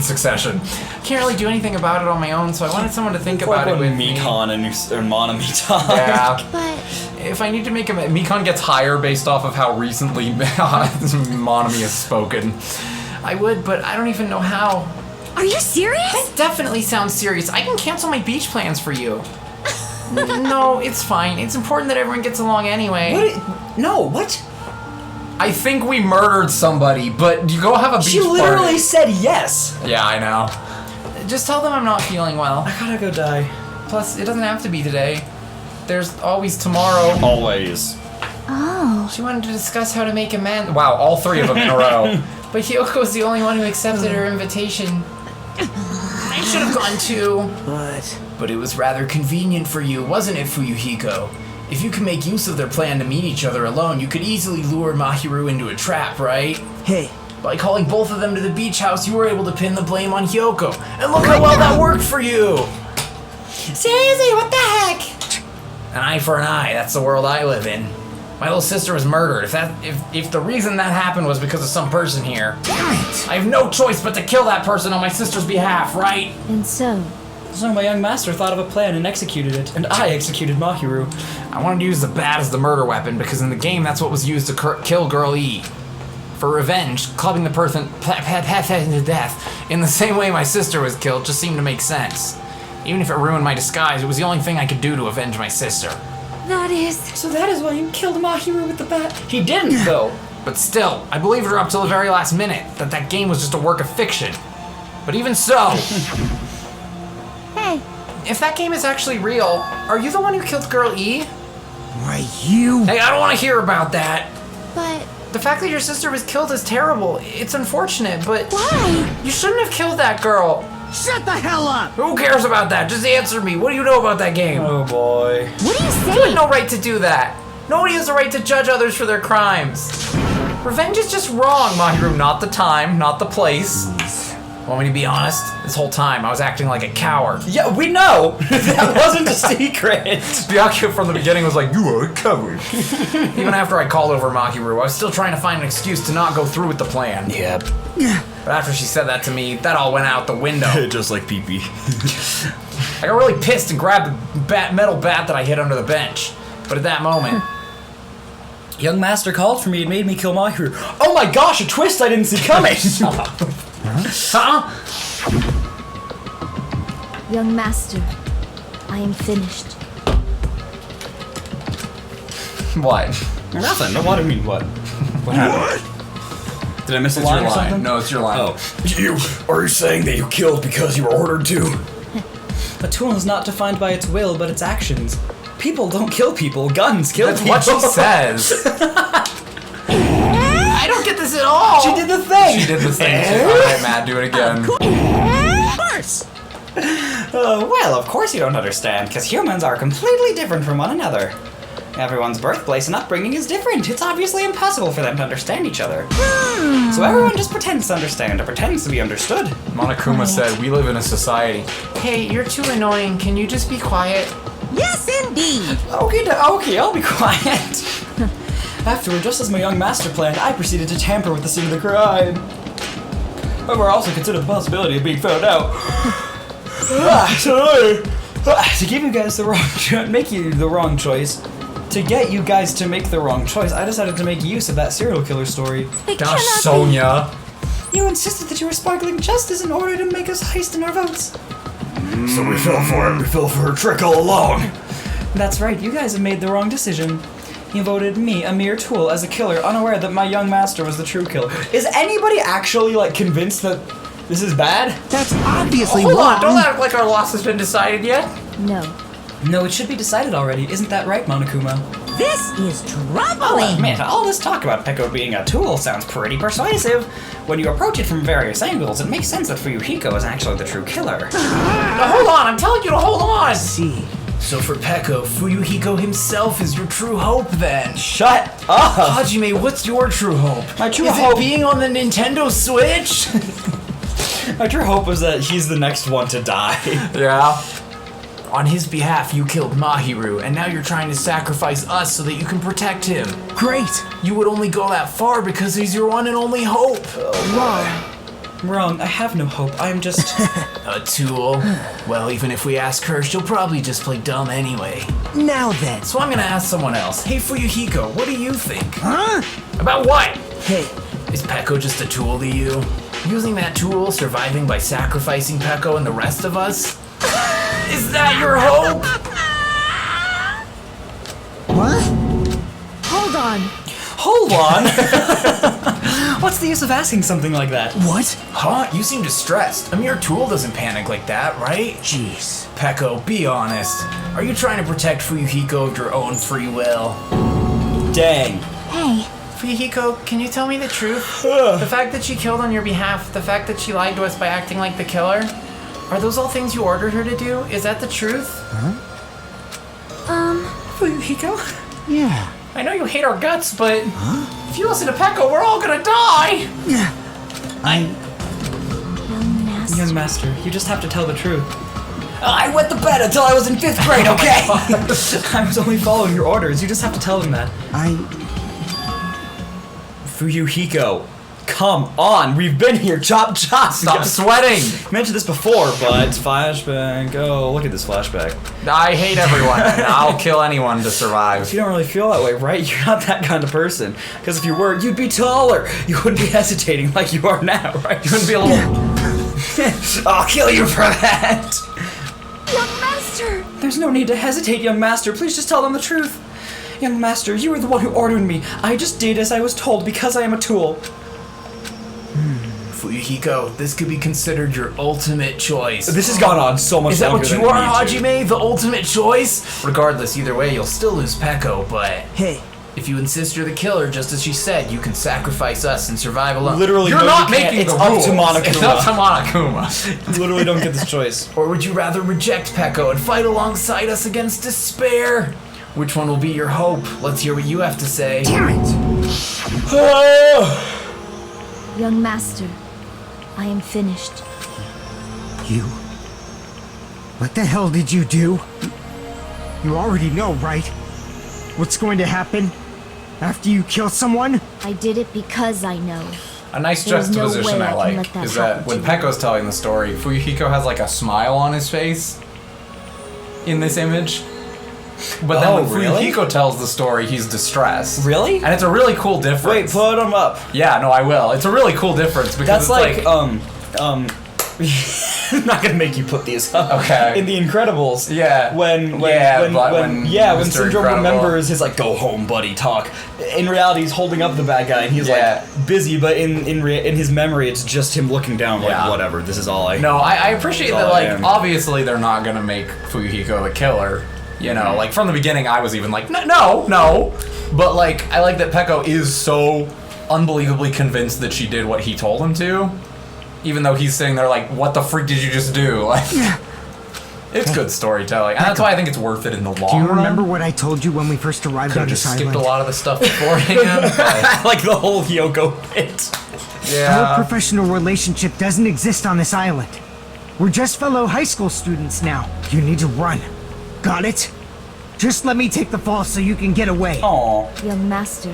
[SPEAKER 2] succession. Can't really do anything about it on my own, so I wanted someone to think about it with me.
[SPEAKER 1] Mikon and Monami talk.
[SPEAKER 2] Yeah.
[SPEAKER 4] But
[SPEAKER 2] If I need to make Mikon gets higher based off of how recently Monami has spoken. I would, but I don't even know how.
[SPEAKER 6] Are you serious?
[SPEAKER 2] That definitely sounds serious. I can cancel my beach plans for you. No, it's fine. It's important that everyone gets along anyway.
[SPEAKER 1] No, what?
[SPEAKER 2] I think we murdered somebody, but you go have a beach
[SPEAKER 1] She literally
[SPEAKER 2] party.
[SPEAKER 1] said yes.
[SPEAKER 2] Yeah, I know. Just tell them I'm not feeling well.
[SPEAKER 1] I gotta go die.
[SPEAKER 2] Plus, it doesn't have to be today. There's always tomorrow.
[SPEAKER 1] Always.
[SPEAKER 4] oh,
[SPEAKER 2] She wanted to discuss how to make amends. Wow, all three of them in a row. But Hyoko was the only one who accepted her invitation. I should have gone too. But it was rather convenient for you, wasn't it, Fuyuhiko? If you can make use of their plan to meet each other alone, you could easily lure Mahiru into a trap, right?
[SPEAKER 7] hey,
[SPEAKER 2] By calling both of them to the beach house, you were able to pin the blame on Hyoko. And look how well that worked for you!
[SPEAKER 8] Seriously, what the heck?
[SPEAKER 2] An eye for an eye, that's the world I live in. My little sister was murdered. If the reason that happened was because of some person here,
[SPEAKER 9] Damn it!
[SPEAKER 2] I have no choice but to kill that person on my sister's behalf, right?
[SPEAKER 4] And so,
[SPEAKER 8] So my young master thought of a plan and executed it, and I executed Mahiru.
[SPEAKER 2] I wanted to use the bat as the murder weapon because in the game that's what was used to kill Girl E. For revenge, clubbing the person to death in the same way my sister was killed just seemed to make sense. Even if it ruined my disguise, it was the only thing I could do to avenge my sister.
[SPEAKER 4] that is...
[SPEAKER 8] So that is why you killed Mahiru with the bat.
[SPEAKER 1] He didn't, though.
[SPEAKER 2] But still, I believed her up till the very last minute that game was just a work of fiction. But even so,
[SPEAKER 4] Hey,
[SPEAKER 2] if that game is actually real, are you the one who killed Girl E?
[SPEAKER 7] Why, you...
[SPEAKER 2] Hey, I don't want to hear about that.
[SPEAKER 4] but
[SPEAKER 2] The fact that your sister was killed is terrible. It's unfortunate, but
[SPEAKER 4] why?
[SPEAKER 2] you shouldn't have killed that girl.
[SPEAKER 7] Shut the hell up!
[SPEAKER 2] Who cares about that? Just answer me. What do you know about that game?
[SPEAKER 1] Oh boy.
[SPEAKER 4] What do you
[SPEAKER 2] You had
[SPEAKER 4] say?
[SPEAKER 2] no right to do that. Nobody has a right to judge others for their crimes. Revenge is just wrong, Mahiru. Not the time, not the place. Want me to be honest? This whole time, I was acting like a coward.
[SPEAKER 1] Yeah, we know. That wasn't a secret.
[SPEAKER 2] Byakuya from the beginning was like, you are a coward. Even after I called over Mahiru, I was still trying to find an excuse to not go through with the plan.
[SPEAKER 1] Yep.
[SPEAKER 2] But after she said that to me, that all went out the window.
[SPEAKER 10] Just like pee-pee.
[SPEAKER 2] I got really pissed and grabbed the metal bat that I hid under the bench. But at that moment,
[SPEAKER 1] Young master called for me and made me kill Mahiru. Oh my gosh, a twist I didn't see coming.
[SPEAKER 4] Young master, I am finished.
[SPEAKER 2] what?
[SPEAKER 1] Nothing. What do you mean, what? What happened? Did I miss a
[SPEAKER 2] It's your
[SPEAKER 1] line or
[SPEAKER 2] line.
[SPEAKER 1] something?
[SPEAKER 2] No, it's your line.
[SPEAKER 1] Oh.
[SPEAKER 10] Are you saying that you killed because you were ordered to?
[SPEAKER 8] A tool is not defined by its will, but its actions. People don't kill people. Guns kill
[SPEAKER 2] That's
[SPEAKER 8] people.
[SPEAKER 2] what she says. I don't get this at all.
[SPEAKER 1] She did the thing.
[SPEAKER 2] She did this thing too. Alright, Matt, do it again.
[SPEAKER 7] Of course!
[SPEAKER 1] Well, of course you don't understand, because humans are completely different from one another. Everyone's birthplace and upbringing is different. It's obviously impossible for them to understand each other. So everyone just pretends to understand or pretends to be understood.
[SPEAKER 2] Monokuma said, we live in a society. Hey, you're too annoying. Can you just be quiet?
[SPEAKER 9] Yes, indeed.
[SPEAKER 1] Okay, I'll be quiet.
[SPEAKER 8] Afterward, just as my young master planned, I proceeded to tamper with the scene of the crime. However, I also considered the possibility of being found out. To give you guys the wrong, make you the wrong choice. To get you guys to make the wrong choice, I decided to make use of that serial killer story.
[SPEAKER 4] It
[SPEAKER 2] Gosh,
[SPEAKER 4] cannot
[SPEAKER 2] Sonia.
[SPEAKER 8] You insisted that you were sparkling justice in order to make us heist in our votes.
[SPEAKER 10] So we fell for it. We fell for her trick all along.
[SPEAKER 8] That's right, you guys have made the wrong decision. You voted me, a mere tool, as a killer, unaware that my young master was the true killer.
[SPEAKER 1] Is anybody actually, like, convinced that this is bad?
[SPEAKER 7] That's obviously
[SPEAKER 2] Hold
[SPEAKER 7] wrong.
[SPEAKER 2] on, don't act like our loss has been decided yet.
[SPEAKER 4] be. No.
[SPEAKER 8] No, it should be decided already. Isn't that right, Monokuma?
[SPEAKER 9] This is
[SPEAKER 1] I'll
[SPEAKER 9] troubling.
[SPEAKER 1] admit, all this talk about Peko being a tool sounds pretty persuasive. When you approach it from various angles, it makes sense that Fuyuhiko is actually the true killer.
[SPEAKER 2] Now, hold on, I'm telling you to hold on.
[SPEAKER 7] See.
[SPEAKER 2] So for Peko, Fuyuhiko himself is your true hope then.
[SPEAKER 1] Shut up!
[SPEAKER 2] Hajime, what's your true hope?
[SPEAKER 1] My true
[SPEAKER 2] is
[SPEAKER 1] hope-
[SPEAKER 2] it being on the Nintendo Switch?
[SPEAKER 1] My true hope was that he's the next one to die.
[SPEAKER 2] Yeah. On his behalf, you killed Mahiru, and now you're trying to sacrifice us so that you can protect him.
[SPEAKER 7] Great.
[SPEAKER 2] You would only go that far because he's your one and only hope.
[SPEAKER 8] Wrong, I have no hope. I'm just...
[SPEAKER 2] A tool? Well, even if we ask her, she'll probably just play dumb anyway.
[SPEAKER 7] Now then.
[SPEAKER 2] So I'm gonna ask someone else. Hey, Fuyuhiko, what do you think?
[SPEAKER 7] Huh?
[SPEAKER 2] About what?
[SPEAKER 7] Hey,
[SPEAKER 2] Is Peko just a tool to you? Using that tool, surviving by sacrificing Peko and the rest of us? Is that your hope?
[SPEAKER 7] what?
[SPEAKER 4] Hold on.
[SPEAKER 8] Hold on! What's the use of asking something like that?
[SPEAKER 7] What?
[SPEAKER 2] Huh? You seem distressed. A mere tool doesn't panic like that, right?
[SPEAKER 7] Jeez.
[SPEAKER 2] Peko, be honest. Are you trying to protect Fuyuhiko of your own free will?
[SPEAKER 1] Dang.
[SPEAKER 4] Hey,
[SPEAKER 2] Fuyuhiko, can you tell me the truth? The fact that she killed on your behalf, the fact that she lied to us by acting like the killer, are those all things you ordered her to do? Is that the truth?
[SPEAKER 8] Fuyuhiko?
[SPEAKER 7] Yeah.
[SPEAKER 2] I know you hate our guts, but if you listen to Peko, we're all gonna die!
[SPEAKER 4] young master.
[SPEAKER 8] Young master, you just have to tell the truth.
[SPEAKER 1] I wet the bed until I was in 5th grade, okay? I was only following your orders. You just have to tell them that. Fuyuhiko, come on. We've been here. Chop, chop.
[SPEAKER 2] Stop sweating.
[SPEAKER 1] I mentioned this before, but flashback. Oh, look at this flashback.
[SPEAKER 2] I hate everyone, and I'll kill anyone to survive.
[SPEAKER 1] You don't really feel that way, right? You're not that kind of person. Because if you were, you'd be taller. You wouldn't be hesitating like you are now, right?
[SPEAKER 2] You wouldn't be a little...
[SPEAKER 1] I'll kill you for that!
[SPEAKER 4] Young Master!
[SPEAKER 1] There's no need to hesitate, young master. Please just tell them the truth. Young master, you were the one who ordered me. I just did as I was told because I am a tool.
[SPEAKER 2] Fuyuhiko, this could be considered your ultimate choice.
[SPEAKER 1] This has gone on so much
[SPEAKER 2] Is that
[SPEAKER 1] longer
[SPEAKER 2] what
[SPEAKER 1] than
[SPEAKER 2] you
[SPEAKER 1] it
[SPEAKER 2] are,
[SPEAKER 1] needs to.
[SPEAKER 2] Hajime? The ultimate choice? Regardless, either way, you'll still lose Peko, but...
[SPEAKER 7] Hey,
[SPEAKER 2] If you insist you're the killer, just as she said, you can sacrifice us and survive alone.
[SPEAKER 1] Literally,
[SPEAKER 2] you're
[SPEAKER 1] no,
[SPEAKER 2] not
[SPEAKER 1] you can't.
[SPEAKER 2] making
[SPEAKER 1] It's
[SPEAKER 2] the
[SPEAKER 1] up
[SPEAKER 2] rules.
[SPEAKER 1] to Monokuma.
[SPEAKER 2] It's up to Monokuma.
[SPEAKER 1] You literally don't get this choice.
[SPEAKER 2] Or would you rather reject Peko and fight alongside us against despair? Which one will be your hope? Let's hear what you have to say.
[SPEAKER 7] damn it!
[SPEAKER 4] Young Master, I am finished.
[SPEAKER 7] You? What the hell did you do? You already know, right? What's going to happen after you kill someone?
[SPEAKER 4] I did it because I know.
[SPEAKER 2] A nice
[SPEAKER 4] There's no
[SPEAKER 2] juxtaposition
[SPEAKER 4] way I
[SPEAKER 2] I
[SPEAKER 4] can
[SPEAKER 2] like
[SPEAKER 4] let that
[SPEAKER 2] is that
[SPEAKER 4] happen
[SPEAKER 2] when
[SPEAKER 4] to
[SPEAKER 2] Peko's telling the story, Fuyuhiko has like a smile on his face in this image. But then
[SPEAKER 1] Oh,
[SPEAKER 2] when
[SPEAKER 1] really?
[SPEAKER 2] Fuyuhiko tells the story, he's distressed.
[SPEAKER 1] Really?
[SPEAKER 2] And it's a really cool
[SPEAKER 1] Wait,
[SPEAKER 2] difference.
[SPEAKER 1] put them up.
[SPEAKER 2] Yeah, no, I will. It's a really cool difference because
[SPEAKER 1] That's
[SPEAKER 2] it's
[SPEAKER 1] like, I'm not gonna make you put these up.
[SPEAKER 2] Okay.
[SPEAKER 1] In The Incredibles.
[SPEAKER 2] Yeah.
[SPEAKER 1] When
[SPEAKER 2] Mr.
[SPEAKER 1] Syndrome
[SPEAKER 2] Incredible-
[SPEAKER 1] remembers his like go home buddy talk. In reality, he's holding up the bad guy and he's
[SPEAKER 2] Yeah.
[SPEAKER 1] like busy, but in his memory, it's just him looking down like
[SPEAKER 2] Yeah.
[SPEAKER 1] whatever. This is all I.
[SPEAKER 2] No, I appreciate
[SPEAKER 1] That's
[SPEAKER 2] that,
[SPEAKER 1] all I
[SPEAKER 2] like,
[SPEAKER 1] am.
[SPEAKER 2] obviously they're not gonna make Fuyuhiko the killer. You know, like, from the beginning I was even like, no. But, like, I like that Peko is so unbelievably convinced that she did what he told him to. Even though he's sitting there like, what the freak did you just do? Like, it's good storytelling. And that's why I think it's worth it in the long
[SPEAKER 7] Do you
[SPEAKER 2] run.
[SPEAKER 7] remember what I told you when we first arrived
[SPEAKER 2] Could
[SPEAKER 7] on
[SPEAKER 2] have just
[SPEAKER 7] this
[SPEAKER 2] skipped
[SPEAKER 7] island?
[SPEAKER 2] a lot of the stuff beforehand. but,
[SPEAKER 1] like the whole Hyoko bit.
[SPEAKER 7] Our
[SPEAKER 2] yeah.
[SPEAKER 7] professional relationship doesn't exist on this island. We're just fellow high school students now. You need to run. Got it? Just let me take the fall so you can get away.
[SPEAKER 1] Aw.
[SPEAKER 4] Young Master,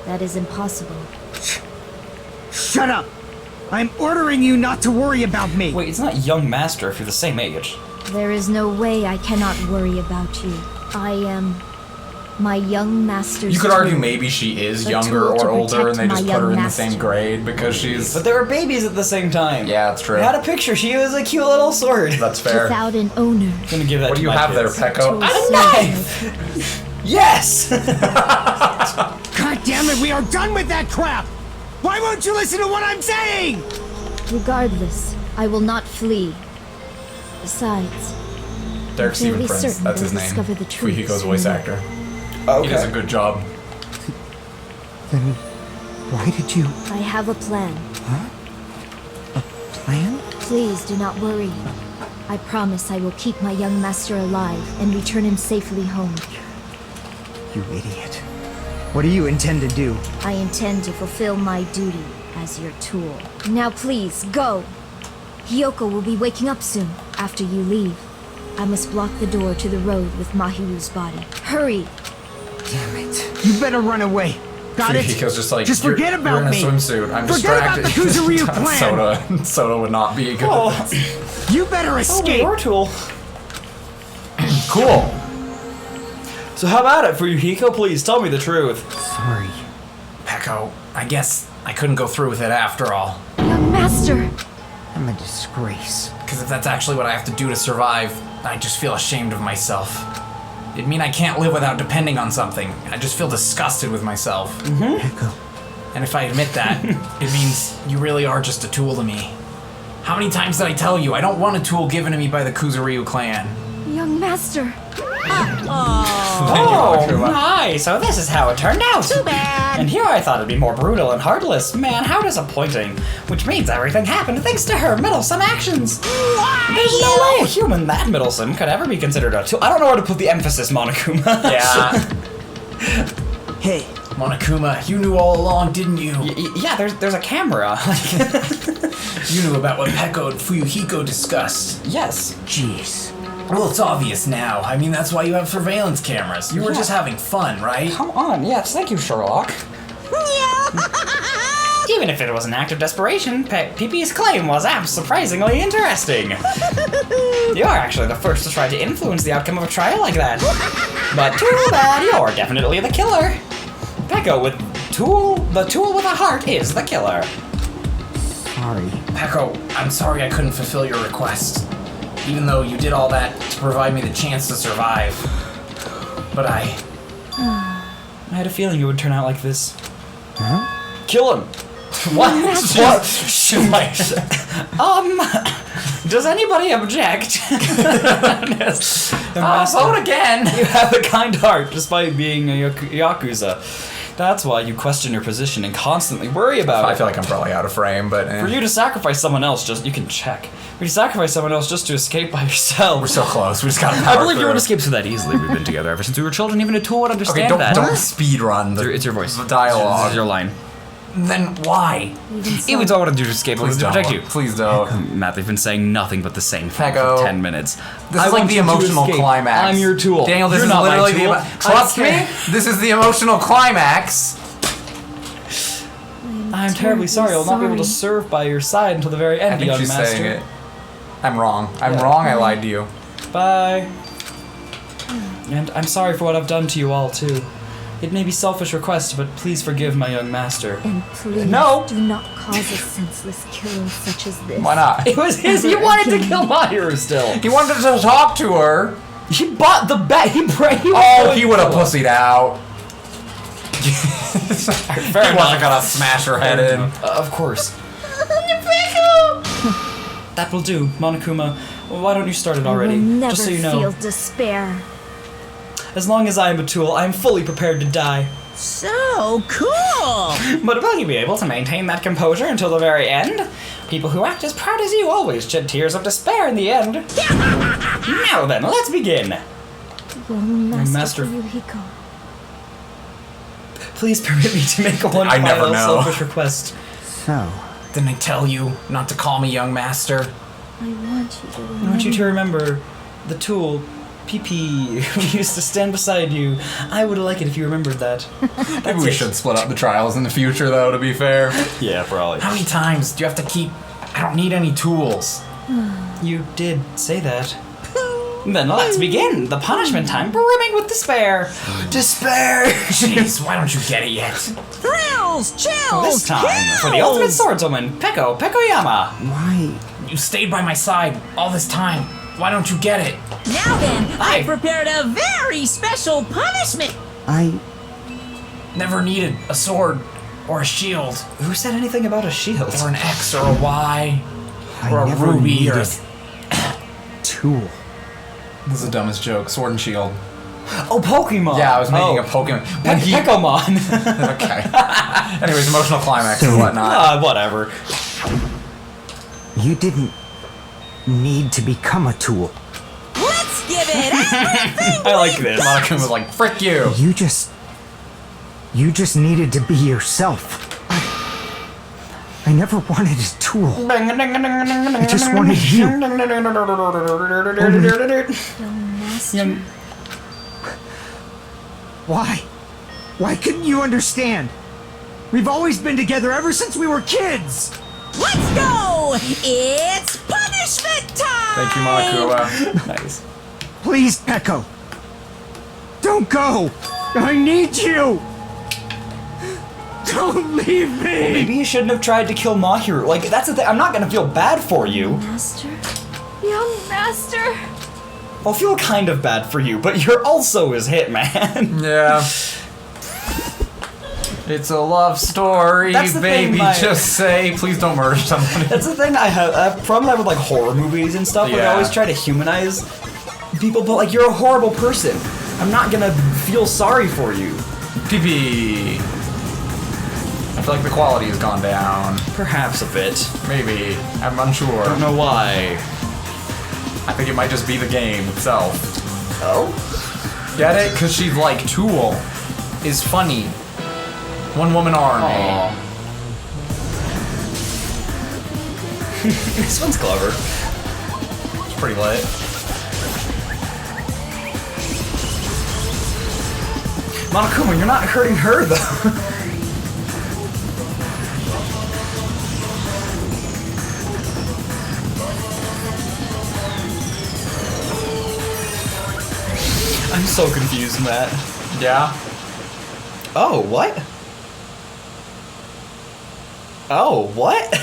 [SPEAKER 4] that is impossible.
[SPEAKER 7] Shut up! I'm ordering you not to worry about me.
[SPEAKER 1] Wait, it's not young master if you're the same age.
[SPEAKER 4] There is no way I cannot worry about you. I am my young master's
[SPEAKER 2] You could argue
[SPEAKER 4] tool.
[SPEAKER 2] maybe she is
[SPEAKER 4] A
[SPEAKER 2] younger
[SPEAKER 4] tool to
[SPEAKER 2] or older and they
[SPEAKER 4] protect
[SPEAKER 2] just
[SPEAKER 4] my
[SPEAKER 2] put her
[SPEAKER 4] young
[SPEAKER 2] in the same
[SPEAKER 4] master.
[SPEAKER 2] grade because she's...
[SPEAKER 1] But they were babies at the same time.
[SPEAKER 2] Yeah, that's true.
[SPEAKER 1] I had a picture. She was a cute little sword.
[SPEAKER 2] That's fair.
[SPEAKER 4] Without an owner.
[SPEAKER 1] I'm gonna give that
[SPEAKER 2] What
[SPEAKER 1] to
[SPEAKER 2] do you
[SPEAKER 1] my
[SPEAKER 2] have there,
[SPEAKER 1] kids.
[SPEAKER 2] Peko?
[SPEAKER 4] To
[SPEAKER 1] A knife! Yes!
[SPEAKER 7] God damn it, we are done with that crap! Why won't you listen to what I'm saying?
[SPEAKER 4] Regardless, I will not flee. Besides,
[SPEAKER 2] Derek
[SPEAKER 4] I'm
[SPEAKER 2] Stephen
[SPEAKER 4] fairly
[SPEAKER 2] Prince,
[SPEAKER 4] certain
[SPEAKER 2] that's
[SPEAKER 4] they'll
[SPEAKER 2] his name.
[SPEAKER 4] discover the truth
[SPEAKER 2] Fuyuhiko's
[SPEAKER 4] soon
[SPEAKER 2] voice
[SPEAKER 4] enough.
[SPEAKER 2] actor.
[SPEAKER 1] Okay.
[SPEAKER 2] He does a good job.
[SPEAKER 7] Then why did you...
[SPEAKER 4] I have a plan.
[SPEAKER 7] plan?
[SPEAKER 4] Please do not worry. I promise I will keep my young master alive and return him safely home.
[SPEAKER 7] You idiot. What do you intend to do?
[SPEAKER 4] I intend to fulfill my duty as your tool. Now please, go! Hyoko will be waking up soon, after you leave. I must block the door to the road with Mahiru's body. Hurry!
[SPEAKER 7] Damn it. You better run away. Got it?
[SPEAKER 2] Fuyuhiko's just like,
[SPEAKER 7] Just
[SPEAKER 2] you're,
[SPEAKER 7] forget
[SPEAKER 2] you're
[SPEAKER 7] about
[SPEAKER 2] in a
[SPEAKER 7] me.
[SPEAKER 2] swimsuit. I'm
[SPEAKER 7] Forget about
[SPEAKER 2] distracted.
[SPEAKER 7] the Kuzuryu plan.
[SPEAKER 2] Soda would not be good at this.
[SPEAKER 7] You better escape.
[SPEAKER 1] Your tool.
[SPEAKER 2] Cool.
[SPEAKER 1] So how about it, Fuyuhiko? Please tell me the truth.
[SPEAKER 7] Sorry.
[SPEAKER 2] Peko, I guess I couldn't go through with it after all.
[SPEAKER 4] Young master!
[SPEAKER 7] I'm a disgrace.
[SPEAKER 2] Because if that's actually what I have to do to survive, I just feel ashamed of myself. It'd mean I can't live without depending on something. I just feel disgusted with myself.
[SPEAKER 7] Echo.
[SPEAKER 2] And if I admit that, it means you really are just a tool to me. How many times did I tell you I don't want a tool given to me by the Kuzuryu clan?
[SPEAKER 4] Young master!
[SPEAKER 1] Oh, nice. So this is how it turned out.
[SPEAKER 9] Too bad.
[SPEAKER 1] And here I thought it'd be more brutal and heartless. Man, how disappointing. Which means everything happened thanks to her meddlesome actions. There's no way a human that meddlesome could ever be considered a tool. I don't know where to put the emphasis, Monokuma.
[SPEAKER 2] Yeah.
[SPEAKER 7] Hey,
[SPEAKER 2] Monokuma, you knew all along, didn't you?
[SPEAKER 1] Yeah, there's a camera.
[SPEAKER 2] You knew about what Peko and Fuyuhiko discussed.
[SPEAKER 1] Yes.
[SPEAKER 7] Jeez.
[SPEAKER 2] Well, it's obvious now. I mean, that's why you have surveillance cameras. You were just having fun, right?
[SPEAKER 1] Come on, yes, thank you, Sherlock.
[SPEAKER 11] Even if it was an act of desperation, PP's claim was surprisingly interesting. You are actually the first to try to influence the outcome of a trial like that. But too bad, you're definitely the killer. Peko with the tool with a heart is the killer.
[SPEAKER 7] Sorry.
[SPEAKER 2] Peko, I'm sorry I couldn't fulfill your request. Even though you did all that to provide me the chance to survive. But I
[SPEAKER 1] had a feeling it would turn out like this.
[SPEAKER 7] Huh?
[SPEAKER 1] Kill him! What? What?
[SPEAKER 11] Does anybody object?
[SPEAKER 1] Vote again! You have a kind heart, despite being a Yakuza. That's why you question your position and constantly worry about it.
[SPEAKER 2] I feel like I'm probably out of frame, but...
[SPEAKER 1] For you to sacrifice someone else you can check. For you to sacrifice someone else just to escape by yourself.
[SPEAKER 2] We're so close, we just gotta
[SPEAKER 1] I
[SPEAKER 2] power
[SPEAKER 1] believe you
[SPEAKER 2] through.
[SPEAKER 1] would escape so that easily. We've been together ever since we were children. Even a tool would understand that.
[SPEAKER 2] Don't speed run.
[SPEAKER 1] It's your voice.
[SPEAKER 2] The dialogue.
[SPEAKER 1] It's your line.
[SPEAKER 2] Then why?
[SPEAKER 1] It was all I wanted to do to escape.
[SPEAKER 2] Please
[SPEAKER 1] To
[SPEAKER 2] don't.
[SPEAKER 1] protect you.
[SPEAKER 2] Please don't.
[SPEAKER 1] Matt, they've been saying nothing but the same thing
[SPEAKER 2] Peko.
[SPEAKER 1] for 10 minutes.
[SPEAKER 2] This is like the emotional climax.
[SPEAKER 1] I'm your tool.
[SPEAKER 2] Daniel, this
[SPEAKER 1] You're
[SPEAKER 2] is
[SPEAKER 1] not my
[SPEAKER 2] literally
[SPEAKER 1] tool.
[SPEAKER 2] Trust me, this is the emotional climax.
[SPEAKER 1] I'm terribly sorry. I'll not be able to serve by your side until the very end,
[SPEAKER 2] I think
[SPEAKER 1] young
[SPEAKER 2] she's
[SPEAKER 1] master.
[SPEAKER 2] saying it. I'm wrong. I'm wrong. I lied to you.
[SPEAKER 1] Bye. And I'm sorry for what I've done to you all, too. It may be selfish request, but please forgive my young master.
[SPEAKER 4] And please
[SPEAKER 1] No.
[SPEAKER 4] do not cause a senseless killing such as this.
[SPEAKER 2] Why not?
[SPEAKER 1] It was his. He wanted to kill Mahiru still.
[SPEAKER 2] He wanted to talk to her.
[SPEAKER 1] He bought the bet. He
[SPEAKER 2] would have pussied out.
[SPEAKER 1] Fair
[SPEAKER 2] He wasn't gonna smash her head in.
[SPEAKER 1] Of course. That will do, Monokuma. Why don't you start it already?
[SPEAKER 4] I will never
[SPEAKER 1] Just so you know.
[SPEAKER 4] feel despair.
[SPEAKER 1] As long as I am a tool, I am fully prepared to die.
[SPEAKER 9] So cool!
[SPEAKER 11] But will you be able to maintain that composure until the very end? People who act as proud as you always shed tears of despair in the end. Now then, let's begin.
[SPEAKER 4] Young
[SPEAKER 1] Master-
[SPEAKER 4] Fuyuhiko.
[SPEAKER 1] Please permit me to make one
[SPEAKER 2] I never
[SPEAKER 1] final
[SPEAKER 2] know.
[SPEAKER 1] selfish request.
[SPEAKER 7] So,
[SPEAKER 2] Didn't I tell you not to call me young master?
[SPEAKER 4] I want you to
[SPEAKER 1] I want you to remember the tool, PP, who used to stand beside you. I would like it if you remembered that.
[SPEAKER 2] Maybe we should split up the trials in the future, though, to be fair.
[SPEAKER 1] Yeah, probably.
[SPEAKER 2] How many times do you have to keep... I don't need any tools.
[SPEAKER 1] You did say that.
[SPEAKER 11] Then let's begin. The punishment time brimming with despair.
[SPEAKER 1] Despair!
[SPEAKER 2] Jeez, why don't you get it yet?
[SPEAKER 9] Thrills, chills,
[SPEAKER 11] This time, for the ultimate swordswoman, Peko Pekoyama.
[SPEAKER 7] why?
[SPEAKER 2] You stayed by my side all this time. Why don't you get it?
[SPEAKER 9] Now then, I
[SPEAKER 11] Aye.
[SPEAKER 9] prepared a very special punishment.
[SPEAKER 7] I...
[SPEAKER 2] Never needed a sword or a shield
[SPEAKER 1] Who said anything about a shield?
[SPEAKER 2] or an X or a Y
[SPEAKER 7] I
[SPEAKER 2] or a
[SPEAKER 7] never
[SPEAKER 2] ruby or...
[SPEAKER 7] needed tool.
[SPEAKER 2] This is the dumbest joke. Sword and shield.
[SPEAKER 1] Oh, Pokemon!
[SPEAKER 2] Yeah, I was making
[SPEAKER 1] Oh.
[SPEAKER 2] a Pokemon. When he...
[SPEAKER 1] Pokemon!
[SPEAKER 2] Okay. Anyways, emotional climax and whatnot.
[SPEAKER 1] Whatever.
[SPEAKER 7] You didn't need to become a tool.
[SPEAKER 9] Let's give it everything.
[SPEAKER 1] I like this.
[SPEAKER 2] Monokuma was like, frick you.
[SPEAKER 7] You just needed to be yourself. I never wanted a tool. I just wanted you.
[SPEAKER 4] Young master.
[SPEAKER 7] Why? Why couldn't you understand? We've always been together ever since we were kids.
[SPEAKER 9] Let's go. It's punishment time.
[SPEAKER 2] Thank you, Monokuma.
[SPEAKER 1] Nice.
[SPEAKER 7] Please, Peko. Don't go. I need you. Don't leave me.
[SPEAKER 1] Maybe you shouldn't have tried to kill Mahiru. Like, that's the thing. I'm not gonna feel bad for you.
[SPEAKER 4] Master? Young master?
[SPEAKER 1] I'll feel kind of bad for you, but you're also his hitman.
[SPEAKER 2] Yeah. It's a love story,
[SPEAKER 1] That's the thing,
[SPEAKER 2] baby.
[SPEAKER 1] my-
[SPEAKER 2] Just say, please don't murder somebody.
[SPEAKER 1] That's the thing I have problem I have with like horror movies and stuff. Like, I
[SPEAKER 2] Yeah.
[SPEAKER 1] always try to humanize people, but like, you're a horrible person. I'm not gonna feel sorry for you.
[SPEAKER 2] PP. I feel like the quality has gone down.
[SPEAKER 1] Perhaps a bit.
[SPEAKER 2] Maybe. I'm unsure.
[SPEAKER 1] I don't know why.
[SPEAKER 2] I think it might just be the game itself.
[SPEAKER 1] Oh?
[SPEAKER 2] Get it? Because she's like, Tool is funny. One woman army.
[SPEAKER 1] Aw. This one's clever.
[SPEAKER 2] It's pretty lit.
[SPEAKER 1] Monokuma, you're not hurting her though. I'm so confused, Matt.
[SPEAKER 2] Yeah.
[SPEAKER 1] Oh, what? Oh, what?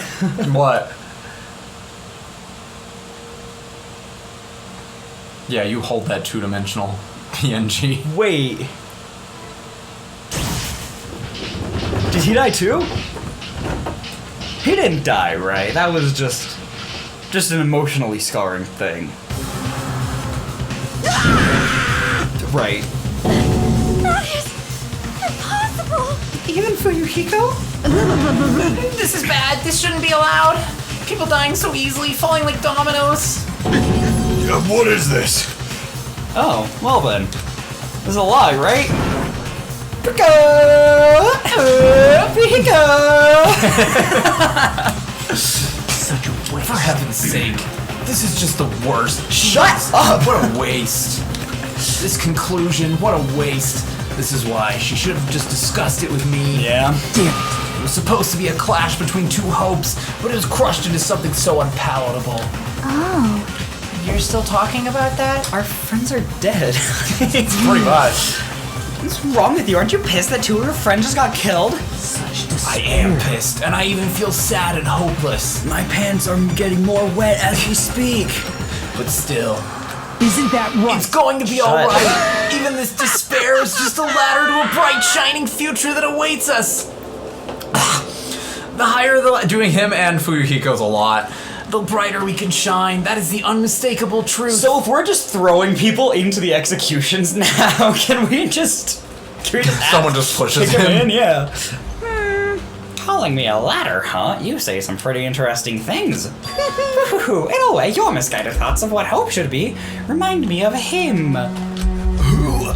[SPEAKER 2] What? Yeah, you hold that two-dimensional PNG.
[SPEAKER 1] Wait. Did he die too? He didn't die, right? That was just an emotionally scarring thing. Right.
[SPEAKER 4] That is impossible.
[SPEAKER 8] Even Fuyuhiko?
[SPEAKER 6] This is bad. This shouldn't be allowed. People dying so easily, falling like dominoes.
[SPEAKER 5] What is this?
[SPEAKER 1] Oh, well then. This is a lie, right?
[SPEAKER 2] Such a waste. For heaven's sake. This is just the worst.
[SPEAKER 1] Shut up!
[SPEAKER 2] What a waste. This conclusion, what a waste. This is why she should have just discussed it with me.
[SPEAKER 1] Yeah.
[SPEAKER 2] Damn it. It was supposed to be a clash between two hopes, but it was crushed into something so unpalatable.
[SPEAKER 4] Oh.
[SPEAKER 6] You're still talking about that?
[SPEAKER 1] Our friends are dead.
[SPEAKER 2] Pretty much.
[SPEAKER 1] What's wrong with you? Aren't you pissed that two of your friends just got killed?
[SPEAKER 3] Such
[SPEAKER 2] I
[SPEAKER 3] despair.
[SPEAKER 2] am pissed, and I even feel sad and hopeless.
[SPEAKER 1] My pants are getting more wet as we speak.
[SPEAKER 2] But still,
[SPEAKER 3] Isn't that right?
[SPEAKER 2] it's going to be alright. Even this despair is just a ladder to a bright, shining future that awaits us. The higher the doing him and Fuyuhiko's a lot, the brighter we can shine. That is the unmistakable truth.
[SPEAKER 1] So if we're just throwing people into the executions now, can we just
[SPEAKER 2] someone just pushes
[SPEAKER 1] kick him
[SPEAKER 2] him
[SPEAKER 1] in? Yeah.
[SPEAKER 11] Calling me a ladder, huh? You say some pretty interesting things. In a way, your misguided thoughts of what hope should be remind me of him.
[SPEAKER 2] Who?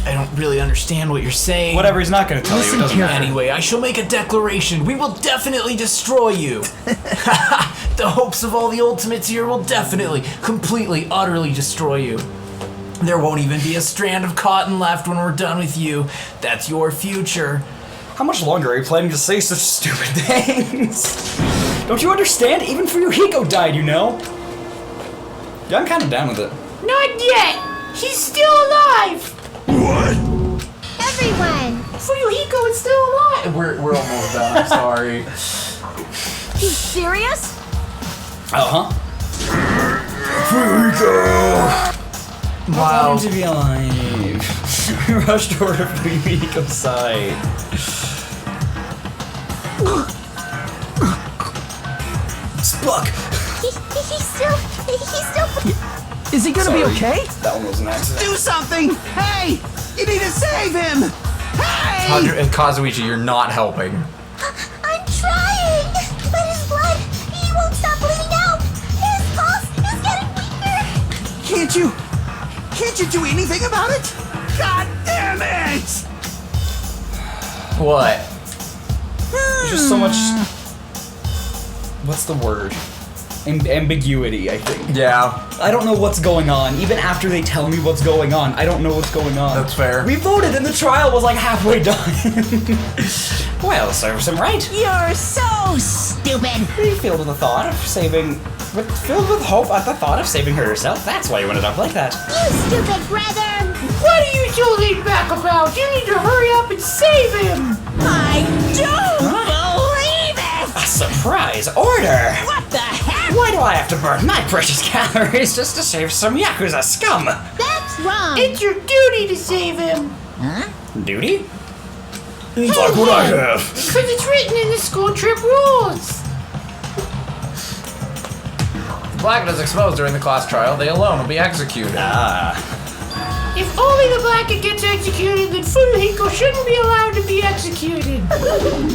[SPEAKER 2] I don't really understand what you're saying.
[SPEAKER 1] Whatever he's not going to tell you, it doesn't matter.
[SPEAKER 2] Anyway, I shall make a declaration. We will definitely destroy you. The hopes of all the ultimates here will definitely, completely, utterly destroy you. There won't even be a strand of cotton left when we're done with you. That's your future.
[SPEAKER 1] How much longer are you planning to say such stupid things? Don't you understand? Even Fuyuhiko died, you know? Yeah, I'm kind of down with it.
[SPEAKER 6] Not yet! He's still alive!
[SPEAKER 5] What?
[SPEAKER 4] Everyone.
[SPEAKER 6] Fuyuhiko is still alive!
[SPEAKER 2] We're almost done, I'm sorry.
[SPEAKER 4] You serious?
[SPEAKER 1] Uh-huh.
[SPEAKER 5] Fuyuhiko!
[SPEAKER 2] Wow.
[SPEAKER 1] To be alive. We rushed over to Fuyuhiko's side. Spuck!
[SPEAKER 4] He's still.
[SPEAKER 3] Is he gonna be okay?
[SPEAKER 1] That one was an accident.
[SPEAKER 7] Do something! Hey! You need to save him! Hey!
[SPEAKER 2] Kazuichi, you're not helping.
[SPEAKER 4] I'm trying, but his blood, he won't stop bleeding out. His pulse is getting weaker.
[SPEAKER 7] Can't you do anything about it? God damn it!
[SPEAKER 2] What?
[SPEAKER 1] There's just so much... What's the word? Ambiguity, I think.
[SPEAKER 2] Yeah.
[SPEAKER 1] I don't know what's going on. Even after they tell me what's going on, I don't know what's going on.
[SPEAKER 2] That's fair.
[SPEAKER 1] We voted and the trial was like halfway done.
[SPEAKER 11] Well, serves him right.
[SPEAKER 9] You're so stupid.
[SPEAKER 11] Filled with the thought of saving... Filled with hope at the thought of saving her herself. That's why you ended up like that.
[SPEAKER 4] You stupid brother.
[SPEAKER 6] What are you so laid back about? You need to hurry up and save him!
[SPEAKER 9] I do believe it.
[SPEAKER 11] A surprise order!
[SPEAKER 9] What the heck?
[SPEAKER 11] Why do I have to burn my precious calories just to save some Yakuza scum?
[SPEAKER 4] That's wrong.
[SPEAKER 6] It's your duty to save him!
[SPEAKER 11] Duty?
[SPEAKER 5] Like what I have.
[SPEAKER 6] Because it's written in the school trip rules!
[SPEAKER 2] If Blackett is exposed during the class trial, they alone will be executed.
[SPEAKER 6] If only the Blackett gets executed, then Fuyuhiko shouldn't be allowed to be executed.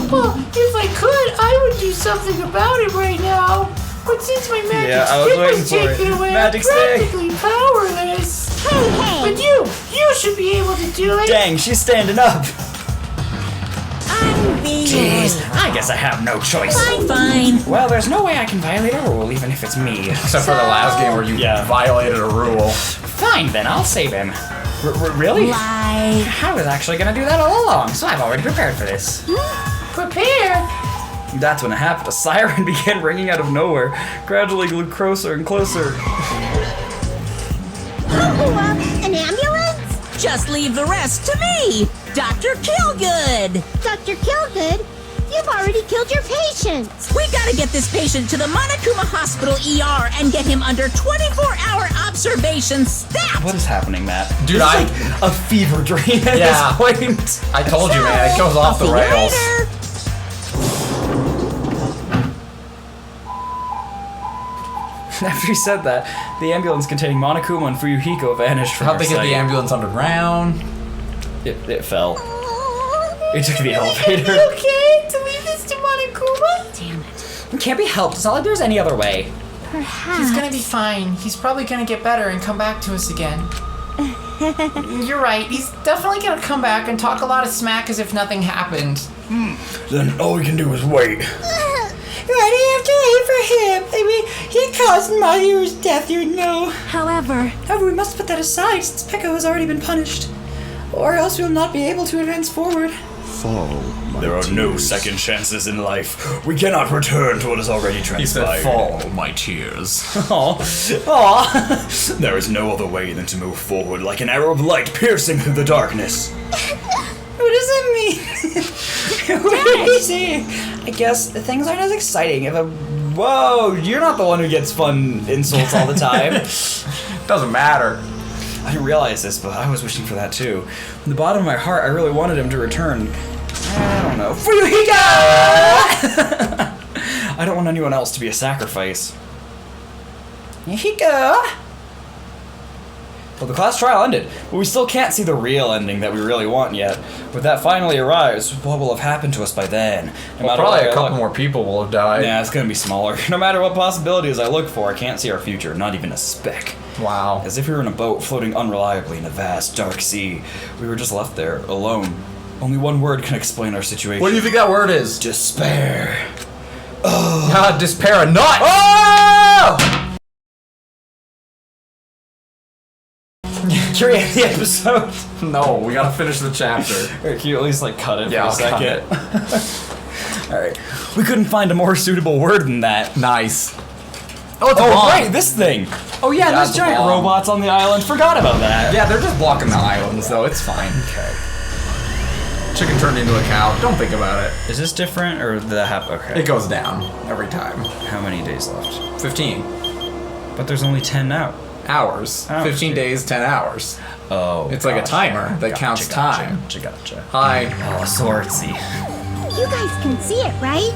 [SPEAKER 6] Well, if I could, I would do something about it right now. But since my magic stick was taken away, I'm practically powerless. But you should be able to do it.
[SPEAKER 1] Dang, she's standing up.
[SPEAKER 4] I'm
[SPEAKER 9] be
[SPEAKER 11] Jeez,
[SPEAKER 9] you.
[SPEAKER 11] I guess I have no choice.
[SPEAKER 9] Fine.
[SPEAKER 11] Well, there's no way I can violate a rule, even if it's me.
[SPEAKER 2] Except for the last game where you violated a rule.
[SPEAKER 11] Fine, then, I'll save him. Really?
[SPEAKER 9] Lie.
[SPEAKER 11] I was actually gonna do that all along, so I've already prepared for this.
[SPEAKER 6] Prepare.
[SPEAKER 1] That's when it happened. A siren began ringing out of nowhere, gradually grew closer and closer.
[SPEAKER 4] An ambulance?
[SPEAKER 9] Just leave the rest to me, Dr. Killgood.
[SPEAKER 4] Dr. Killgood, you've already killed your patients.
[SPEAKER 9] We gotta get this patient to the Monokuma Hospital ER and get him under 24-hour observation stat.
[SPEAKER 1] What is happening, Matt?
[SPEAKER 2] Dude,
[SPEAKER 1] This is like a fever dream at
[SPEAKER 2] Yeah.
[SPEAKER 1] this point.
[SPEAKER 2] I told you, man, it goes off the
[SPEAKER 9] See you
[SPEAKER 2] rails.
[SPEAKER 9] later.
[SPEAKER 1] After he said that, the ambulance containing Monokuma and Fuyuhiko vanished from
[SPEAKER 2] How'd
[SPEAKER 1] our
[SPEAKER 2] they get
[SPEAKER 1] sight.
[SPEAKER 2] the ambulance underground?
[SPEAKER 1] It fell. It took the elevator.
[SPEAKER 6] Okay, to leave this to Monokuma?
[SPEAKER 4] Damn it.
[SPEAKER 11] It can't be helped. It's not like there's any other way.
[SPEAKER 4] Perhaps.
[SPEAKER 6] He's gonna be fine. He's probably gonna get better and come back to us again. You're right. He's definitely gonna come back and talk a lot of smack as if nothing happened.
[SPEAKER 10] Then all we can do is wait.
[SPEAKER 8] Why do you have to wait for him? I mean, he caused my hero's death, you know.
[SPEAKER 4] However,
[SPEAKER 8] We must put that aside since Pekka has already been punished. Or else we will not be able to advance forward.
[SPEAKER 10] There are no second chances in life. We cannot return to what has already
[SPEAKER 2] He said,
[SPEAKER 10] transpired.
[SPEAKER 2] "Follow my tears."
[SPEAKER 10] Aw. There is no other way than to move forward like an arrow of light piercing through the darkness.
[SPEAKER 8] What does that mean? What are you saying?
[SPEAKER 1] I guess things aren't as exciting if a... Whoa, you're not the one who gets fun insults all the time.
[SPEAKER 2] Doesn't matter.
[SPEAKER 1] I didn't realize this, but I was wishing for that too. From the bottom of my heart, I really wanted him to return. I don't know. Fuyuhiko! I don't want anyone else to be a sacrifice. Hiko! Well, the class trial ended, but we still can't see the real ending that we really want yet. When that finally arrives, what will have happened to us by then? No
[SPEAKER 2] Well,
[SPEAKER 1] matter
[SPEAKER 2] probably
[SPEAKER 1] what
[SPEAKER 2] a
[SPEAKER 1] I
[SPEAKER 2] couple
[SPEAKER 1] look-
[SPEAKER 2] more people will have died.
[SPEAKER 1] Yeah, it's gonna be smaller. No matter what possibilities I look for, I can't see our future, not even a speck.
[SPEAKER 2] Wow.
[SPEAKER 1] As if we were in a boat floating unreliably in a vast, dark sea. We were just left there, alone. Only one word can explain our situation.
[SPEAKER 2] What do you think that word is?
[SPEAKER 1] Despair.
[SPEAKER 2] God, despair a nut! Oh!
[SPEAKER 1] Can we end the episode?
[SPEAKER 2] No, we gotta finish the chapter.
[SPEAKER 1] Or can you at least like cut it
[SPEAKER 2] Yeah,
[SPEAKER 1] for a
[SPEAKER 2] I'll cut
[SPEAKER 1] second? Alright. We couldn't find a more suitable word than that.
[SPEAKER 2] Nice. Oh, it's a
[SPEAKER 1] Oh,
[SPEAKER 2] bomb.
[SPEAKER 1] right, this thing. Oh yeah,
[SPEAKER 2] That's
[SPEAKER 1] those
[SPEAKER 2] a
[SPEAKER 1] giant
[SPEAKER 2] bomb.
[SPEAKER 1] robots on the island. Forgot about that.
[SPEAKER 2] Yeah, they're just blocking the islands, though. It's fine.
[SPEAKER 1] Okay.
[SPEAKER 2] Chicken turned into a cow. Don't think about it.
[SPEAKER 1] Is this different or did that happen? Okay.
[SPEAKER 2] It goes down every time.
[SPEAKER 1] How many days left?
[SPEAKER 2] 15
[SPEAKER 1] But there's only 10 now.
[SPEAKER 2] hours.
[SPEAKER 1] Oh,
[SPEAKER 2] 15
[SPEAKER 1] shit.
[SPEAKER 2] days, 10 hours.
[SPEAKER 1] Oh.
[SPEAKER 2] It's like a timer that counts time.
[SPEAKER 1] Gotcha.
[SPEAKER 2] Hi.
[SPEAKER 1] Oh, swordsy.
[SPEAKER 4] you guys can see it, right?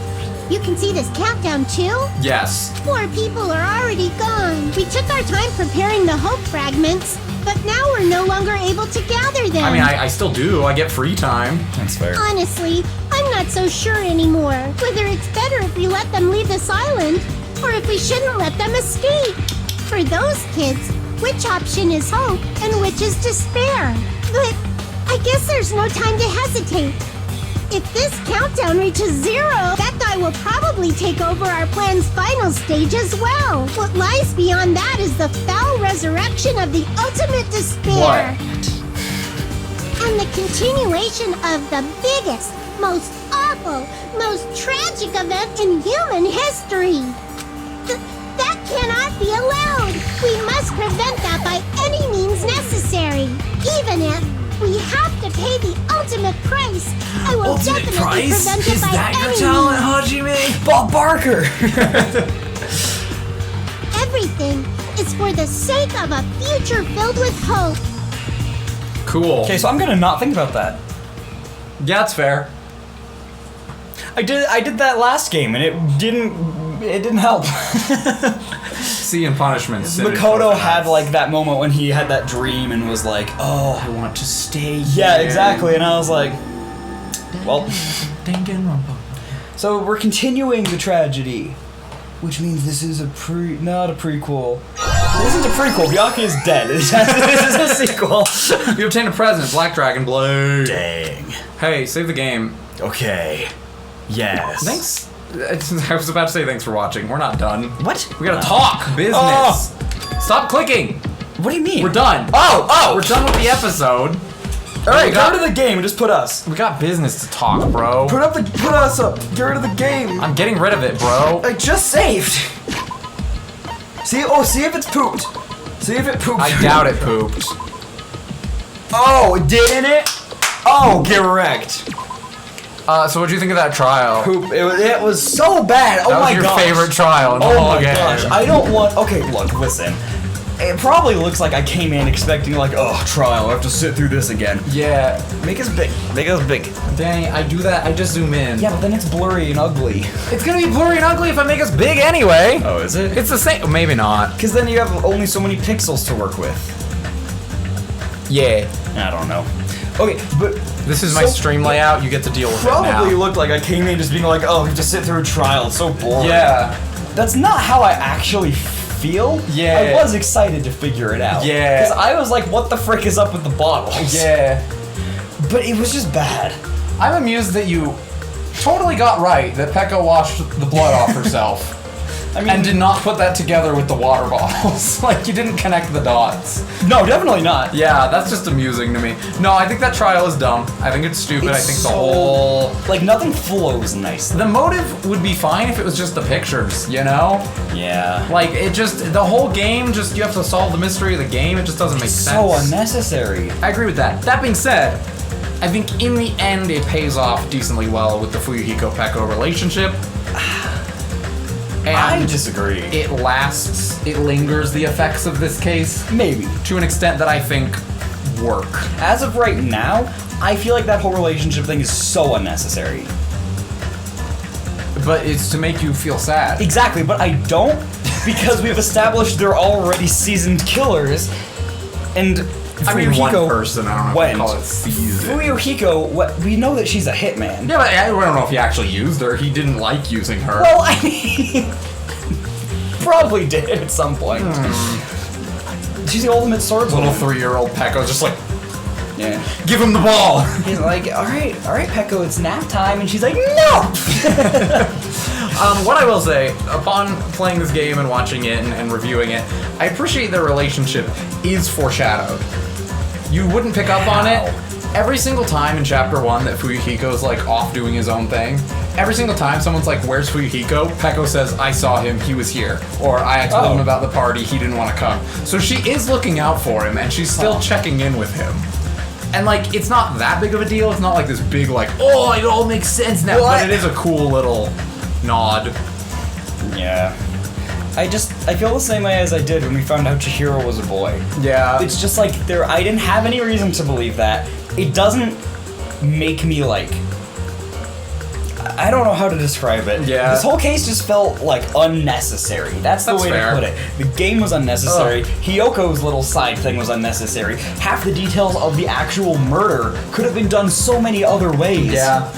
[SPEAKER 4] You can see this countdown too?
[SPEAKER 2] Yes.
[SPEAKER 4] 4 people are already gone. We took our time preparing the hope fragments, but now we're no longer able to gather them.
[SPEAKER 2] I mean, I still do. I get free time.
[SPEAKER 1] That's fair.
[SPEAKER 4] Honestly, I'm not so sure anymore whether it's better if we let them leave this island or if we shouldn't let them escape. For those kids, which option is hope and which is despair? But I guess there's no time to hesitate. If this countdown reaches 0, that guy will probably take over our plan's final stage as well. What lies beyond that is the foul resurrection of the ultimate despair. And the continuation of the biggest, most awful, most tragic event in human history. That cannot be allowed. We must prevent that by any means necessary. Even if we have to pay the ultimate price, I will definitely prevent it by any means.
[SPEAKER 1] Hajime? Bob Barker!
[SPEAKER 4] Everything is for the sake of a future filled with hope.
[SPEAKER 2] Cool.
[SPEAKER 1] Okay, so I'm gonna not think about that.
[SPEAKER 2] Yeah, it's fair.
[SPEAKER 1] I did that last game and it didn't help.
[SPEAKER 2] See and punishment.
[SPEAKER 1] Makoto had like that moment when he had that dream and was like, oh,
[SPEAKER 2] I want to stay here.
[SPEAKER 1] yeah, exactly. And I was like, well,
[SPEAKER 2] Danganronpa.
[SPEAKER 1] so we're continuing the tragedy, which means this is not a prequel. This isn't a prequel. Byakuya is dead. This is a sequel.
[SPEAKER 2] You obtained a present, Black Dragon Blade.
[SPEAKER 1] Dang.
[SPEAKER 2] Hey, save the game.
[SPEAKER 10] Okay. Yes.
[SPEAKER 2] Thanks. I was about to say thanks for watching. We're not done.
[SPEAKER 11] What?
[SPEAKER 2] We gotta talk business.
[SPEAKER 11] Oh.
[SPEAKER 2] Stop clicking.
[SPEAKER 11] What do you mean?
[SPEAKER 2] We're done.
[SPEAKER 11] Oh!
[SPEAKER 2] We're done with the episode.
[SPEAKER 1] Alright, go to the game, just put us.
[SPEAKER 2] We got business to talk, bro.
[SPEAKER 1] Put us up. Get rid of the game.
[SPEAKER 2] I'm getting rid of it, bro.
[SPEAKER 1] I just saved. See if it's pooped. See if it pooped.
[SPEAKER 2] I doubt it pooped.
[SPEAKER 1] Oh, didn't it? Oh, get wrecked.
[SPEAKER 2] So what'd you think of that trial?
[SPEAKER 1] Poop. It was so bad. Oh
[SPEAKER 2] That was
[SPEAKER 1] my
[SPEAKER 2] your
[SPEAKER 1] gosh.
[SPEAKER 2] favorite trial in the
[SPEAKER 1] Oh
[SPEAKER 2] whole
[SPEAKER 1] my
[SPEAKER 2] game.
[SPEAKER 1] gosh. I don't want. Okay, look, listen. It probably looks like I came in expecting like, oh, trial. I have to sit through this again.
[SPEAKER 2] Yeah.
[SPEAKER 1] Make us big. Make us big.
[SPEAKER 2] Danny, I do that. I just zoom in.
[SPEAKER 1] Yeah, but then it's blurry and ugly.
[SPEAKER 2] It's gonna be blurry and ugly if I make us big anyway.
[SPEAKER 1] Oh, is it?
[SPEAKER 2] It's the same. Maybe not.
[SPEAKER 1] Because then you have only so many pixels to work with.
[SPEAKER 2] Yeah.
[SPEAKER 1] I don't know. Okay, but
[SPEAKER 2] This is my
[SPEAKER 1] So-
[SPEAKER 2] stream layout. You get to deal with it
[SPEAKER 1] probably
[SPEAKER 2] now.
[SPEAKER 1] looked like I came in just being like, oh, we have to sit through a trial. It's so boring.
[SPEAKER 2] Yeah.
[SPEAKER 1] That's not how I actually feel.
[SPEAKER 2] Yeah.
[SPEAKER 1] I was excited to figure it out.
[SPEAKER 2] Yeah.
[SPEAKER 1] Because I was like, what the frick is up with the bottles?
[SPEAKER 2] Yeah.
[SPEAKER 1] But it was just bad.
[SPEAKER 2] I'm amused that you totally got right that Pekka washed the blood off herself.
[SPEAKER 1] I mean,
[SPEAKER 2] And did not put that together with the water bottles. Like, you didn't connect the dots.
[SPEAKER 1] no, definitely not.
[SPEAKER 2] Yeah, that's just amusing to me. No, I think that trial is dumb. I think it's stupid. I think the whole...
[SPEAKER 1] like nothing flows nicely.
[SPEAKER 2] The motive would be fine if it was just the pictures, you know?
[SPEAKER 1] Yeah.
[SPEAKER 2] Like, it just... The whole game, just... You have to solve the mystery of the game. It just doesn't make sense.
[SPEAKER 1] So unnecessary.
[SPEAKER 2] I agree with that. That being said, I think in the end it pays off decently well with the Fuyuhiko-Peko relationship. And
[SPEAKER 1] I disagree.
[SPEAKER 2] it lasts, it lingers the effects of this case
[SPEAKER 1] Maybe.
[SPEAKER 2] to an extent that I think work.
[SPEAKER 1] As of right now, I feel like that whole relationship thing is so unnecessary.
[SPEAKER 2] But it's to make you feel sad.
[SPEAKER 1] Exactly, but I don't because we've established they're already seasoned killers, and
[SPEAKER 2] I mean, one
[SPEAKER 1] Fuyuhiko
[SPEAKER 2] person, I don't know if
[SPEAKER 1] went.
[SPEAKER 2] you call it season.
[SPEAKER 1] Fuyuhiko, we know that she's a hitman.
[SPEAKER 2] Yeah, but I don't know if he actually used her. He didn't like using her.
[SPEAKER 1] Well, I mean, probably did at some point. She's the ultimate swordswoman.
[SPEAKER 2] Little 3-year-old Pekko's just like,
[SPEAKER 1] Yeah.
[SPEAKER 2] give him the ball.
[SPEAKER 1] He's like, all right, Pekko, it's nap time, and she's like, no.
[SPEAKER 2] What I will say, upon playing this game and watching it and reviewing it, I appreciate their relationship is foreshadowed. You wouldn't pick up on it. Every single time in Chapter 1 that Fuyuhiko's like off doing his own thing, every single time someone's like, where's Fuyuhiko? Pekko says, I saw him, he was here. Or I told him about the party, he didn't want to come. So she is looking out for him, and she's still checking in with him. And like, it's not that big of a deal, it's not like this big like, oh, it all makes sense now,
[SPEAKER 1] Well,
[SPEAKER 2] but it is a cool little nod.
[SPEAKER 1] Yeah. I feel the same way as I did when we found out Chihiro was a boy.
[SPEAKER 2] Yeah.
[SPEAKER 1] It's just like, I didn't have any reason to believe that. It doesn't make me like, I don't know how to describe it.
[SPEAKER 2] Yeah.
[SPEAKER 1] This whole case just felt like unnecessary. That's the way
[SPEAKER 2] fair.
[SPEAKER 1] to put it. The game was unnecessary. Hyoko's little side thing was unnecessary. Half the details of the actual murder could have been done so many other ways.
[SPEAKER 2] Yeah.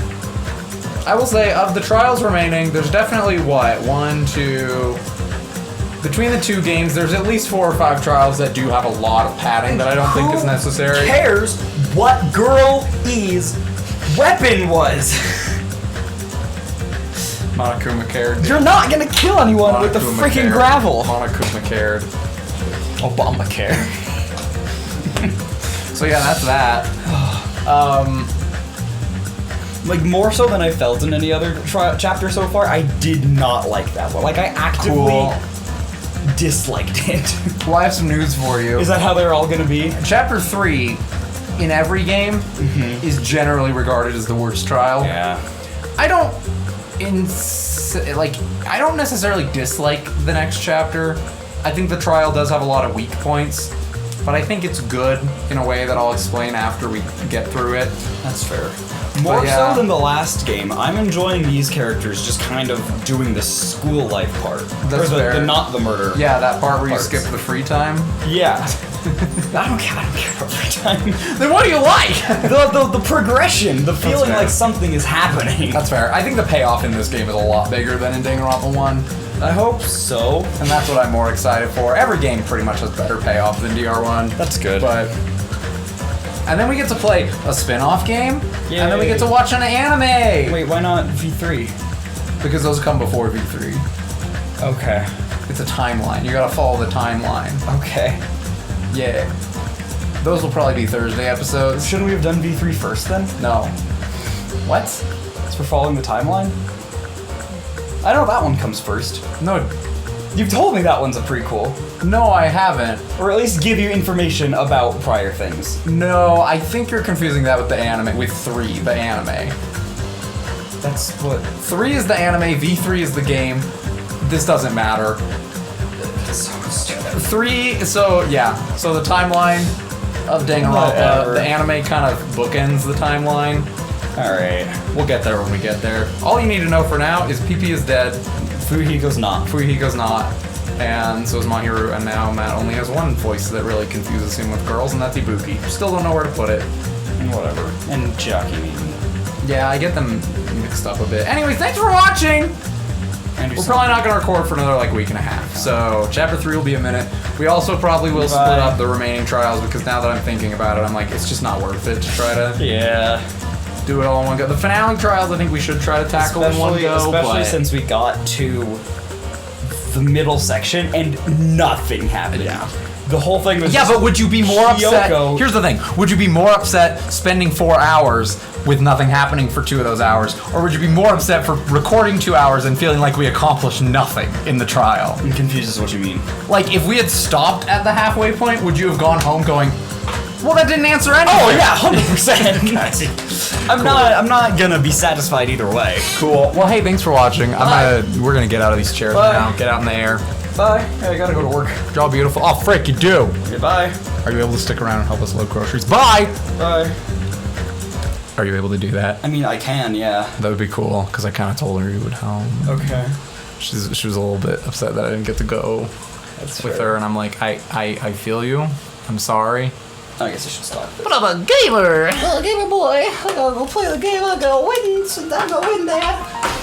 [SPEAKER 2] I will say, of the trials remaining, there's definitely, what, 1, 2... Between the two games, there's at least 4 or 5 trials that do have a lot of padding that I don't think is necessary.
[SPEAKER 1] Who cares what Girl E's weapon was?
[SPEAKER 2] Monokuma cared.
[SPEAKER 1] You're not gonna kill anyone with the
[SPEAKER 2] Monokuma
[SPEAKER 1] freaking
[SPEAKER 2] cared.
[SPEAKER 1] gravel.
[SPEAKER 2] Monokuma cared.
[SPEAKER 1] Obamacare.
[SPEAKER 2] So yeah, that's that.
[SPEAKER 1] Like, more so than I felt in any other chapter so far, I did not like that one. Like, I actively disliked it.
[SPEAKER 2] Well, I have some news for you.
[SPEAKER 1] Is that how they're all gonna be?
[SPEAKER 2] Chapter 3, in every game, is generally regarded as the worst trial.
[SPEAKER 1] Yeah.
[SPEAKER 2] I don't necessarily dislike the next chapter. I think the trial does have a lot of weak points, but I think it's good in a way that I'll explain after we get through it.
[SPEAKER 1] That's fair. More so than the last game, I'm enjoying these characters just kind of doing the school life part.
[SPEAKER 2] That's
[SPEAKER 1] or
[SPEAKER 2] fair.
[SPEAKER 1] the not the murder.
[SPEAKER 2] Yeah, that part where
[SPEAKER 1] parts.
[SPEAKER 2] you skip the free time.
[SPEAKER 1] Yeah. I don't care about free time.
[SPEAKER 2] Then what do you like?
[SPEAKER 1] the progression, the feeling
[SPEAKER 2] fair.
[SPEAKER 1] like something is happening.
[SPEAKER 2] That's fair. I think the payoff in this game is a lot bigger than in Danganronpa 1.
[SPEAKER 1] I hope so.
[SPEAKER 2] And that's what I'm more excited for. Every game pretty much has better payoff than DR1.
[SPEAKER 1] That's good.
[SPEAKER 2] But And then we get to play a spin-off game,
[SPEAKER 1] Yay.
[SPEAKER 2] and then we get to watch an anime!
[SPEAKER 1] Wait, why not V3?
[SPEAKER 2] Because those come before V3.
[SPEAKER 1] Okay.
[SPEAKER 2] It's a timeline. You gotta follow the timeline.
[SPEAKER 1] Okay.
[SPEAKER 2] Yeah. Those will probably be Thursday episodes.
[SPEAKER 1] Shouldn't we have done V3 first then?
[SPEAKER 2] No. What?
[SPEAKER 1] So we're following the timeline? I know that one comes first.
[SPEAKER 2] No.
[SPEAKER 1] You've told me that one's a prequel.
[SPEAKER 2] No, I haven't.
[SPEAKER 1] Or at least give you information about prior things.
[SPEAKER 2] No, I think you're confusing that with the anime, with 3, the anime.
[SPEAKER 1] That's what...
[SPEAKER 2] 3 is the anime, V3 is the game. This doesn't matter.
[SPEAKER 1] So stupid.
[SPEAKER 2] 3, so yeah. So the timeline of Danganronpa,
[SPEAKER 1] Whatever.
[SPEAKER 2] the anime kind of bookends the timeline.
[SPEAKER 1] Alright.
[SPEAKER 2] We'll get there when we get there. All you need to know for now is PP is dead,
[SPEAKER 1] Fuyuhiko's not.
[SPEAKER 2] Fuyuhiko's not, and so is Mahiru, and now Matt only has one voice that really confuses him with girls, and that's Ibuki. Still don't know where to put it.
[SPEAKER 1] And whatever. And Jackie, maybe.
[SPEAKER 2] Yeah, I get them mixed up a bit. Anyways, thanks for watching! We're probably not going to record for another like week and a half, so chapter 3 will be a minute. We also probably will split up the remaining trials, because now that I'm thinking about it, I'm like, it's just not worth it to try to do it all in one go. The finale trials I think we should try to tackle in one go,
[SPEAKER 1] especially
[SPEAKER 2] but
[SPEAKER 1] since we got to the middle section and nothing happened.
[SPEAKER 2] Yeah.
[SPEAKER 1] The whole thing was
[SPEAKER 2] yeah,
[SPEAKER 1] just
[SPEAKER 2] but would you be more upset?
[SPEAKER 1] Kyoko.
[SPEAKER 2] Here's the thing. Would you be more upset spending 4 hours with nothing happening for 2 of those hours? Or would you be more upset for recording 2 hours and feeling like we accomplished nothing in the trial?
[SPEAKER 1] I'm confused as to what you mean.
[SPEAKER 2] Like, if we had stopped at the halfway point, would you have gone home going, well, that didn't answer anything?
[SPEAKER 1] Oh yeah, 100%. I'm not gonna be satisfied either way.
[SPEAKER 2] Cool. Well, hey, thanks for watching. We're gonna get out of these chairs now. Get out in the air.
[SPEAKER 1] Bye. Hey, I gotta go to work.
[SPEAKER 2] Draw beautiful. Oh, frick, you do.
[SPEAKER 1] Okay, bye.
[SPEAKER 2] Are you able to stick around and help us load groceries? Bye.
[SPEAKER 1] Bye.
[SPEAKER 2] Are you able to do that?
[SPEAKER 1] I mean, I can, yeah.
[SPEAKER 2] That would be cool, because I kind of told her you would help.
[SPEAKER 1] Okay.
[SPEAKER 2] She was a little bit upset that I didn't get to go with her, and I'm like, I feel you. I'm sorry.
[SPEAKER 1] I guess I should stop.
[SPEAKER 6] But I'm a gamer! I'm a gamer boy. I gotta go play the game. I gotta win, so I'm gonna win that.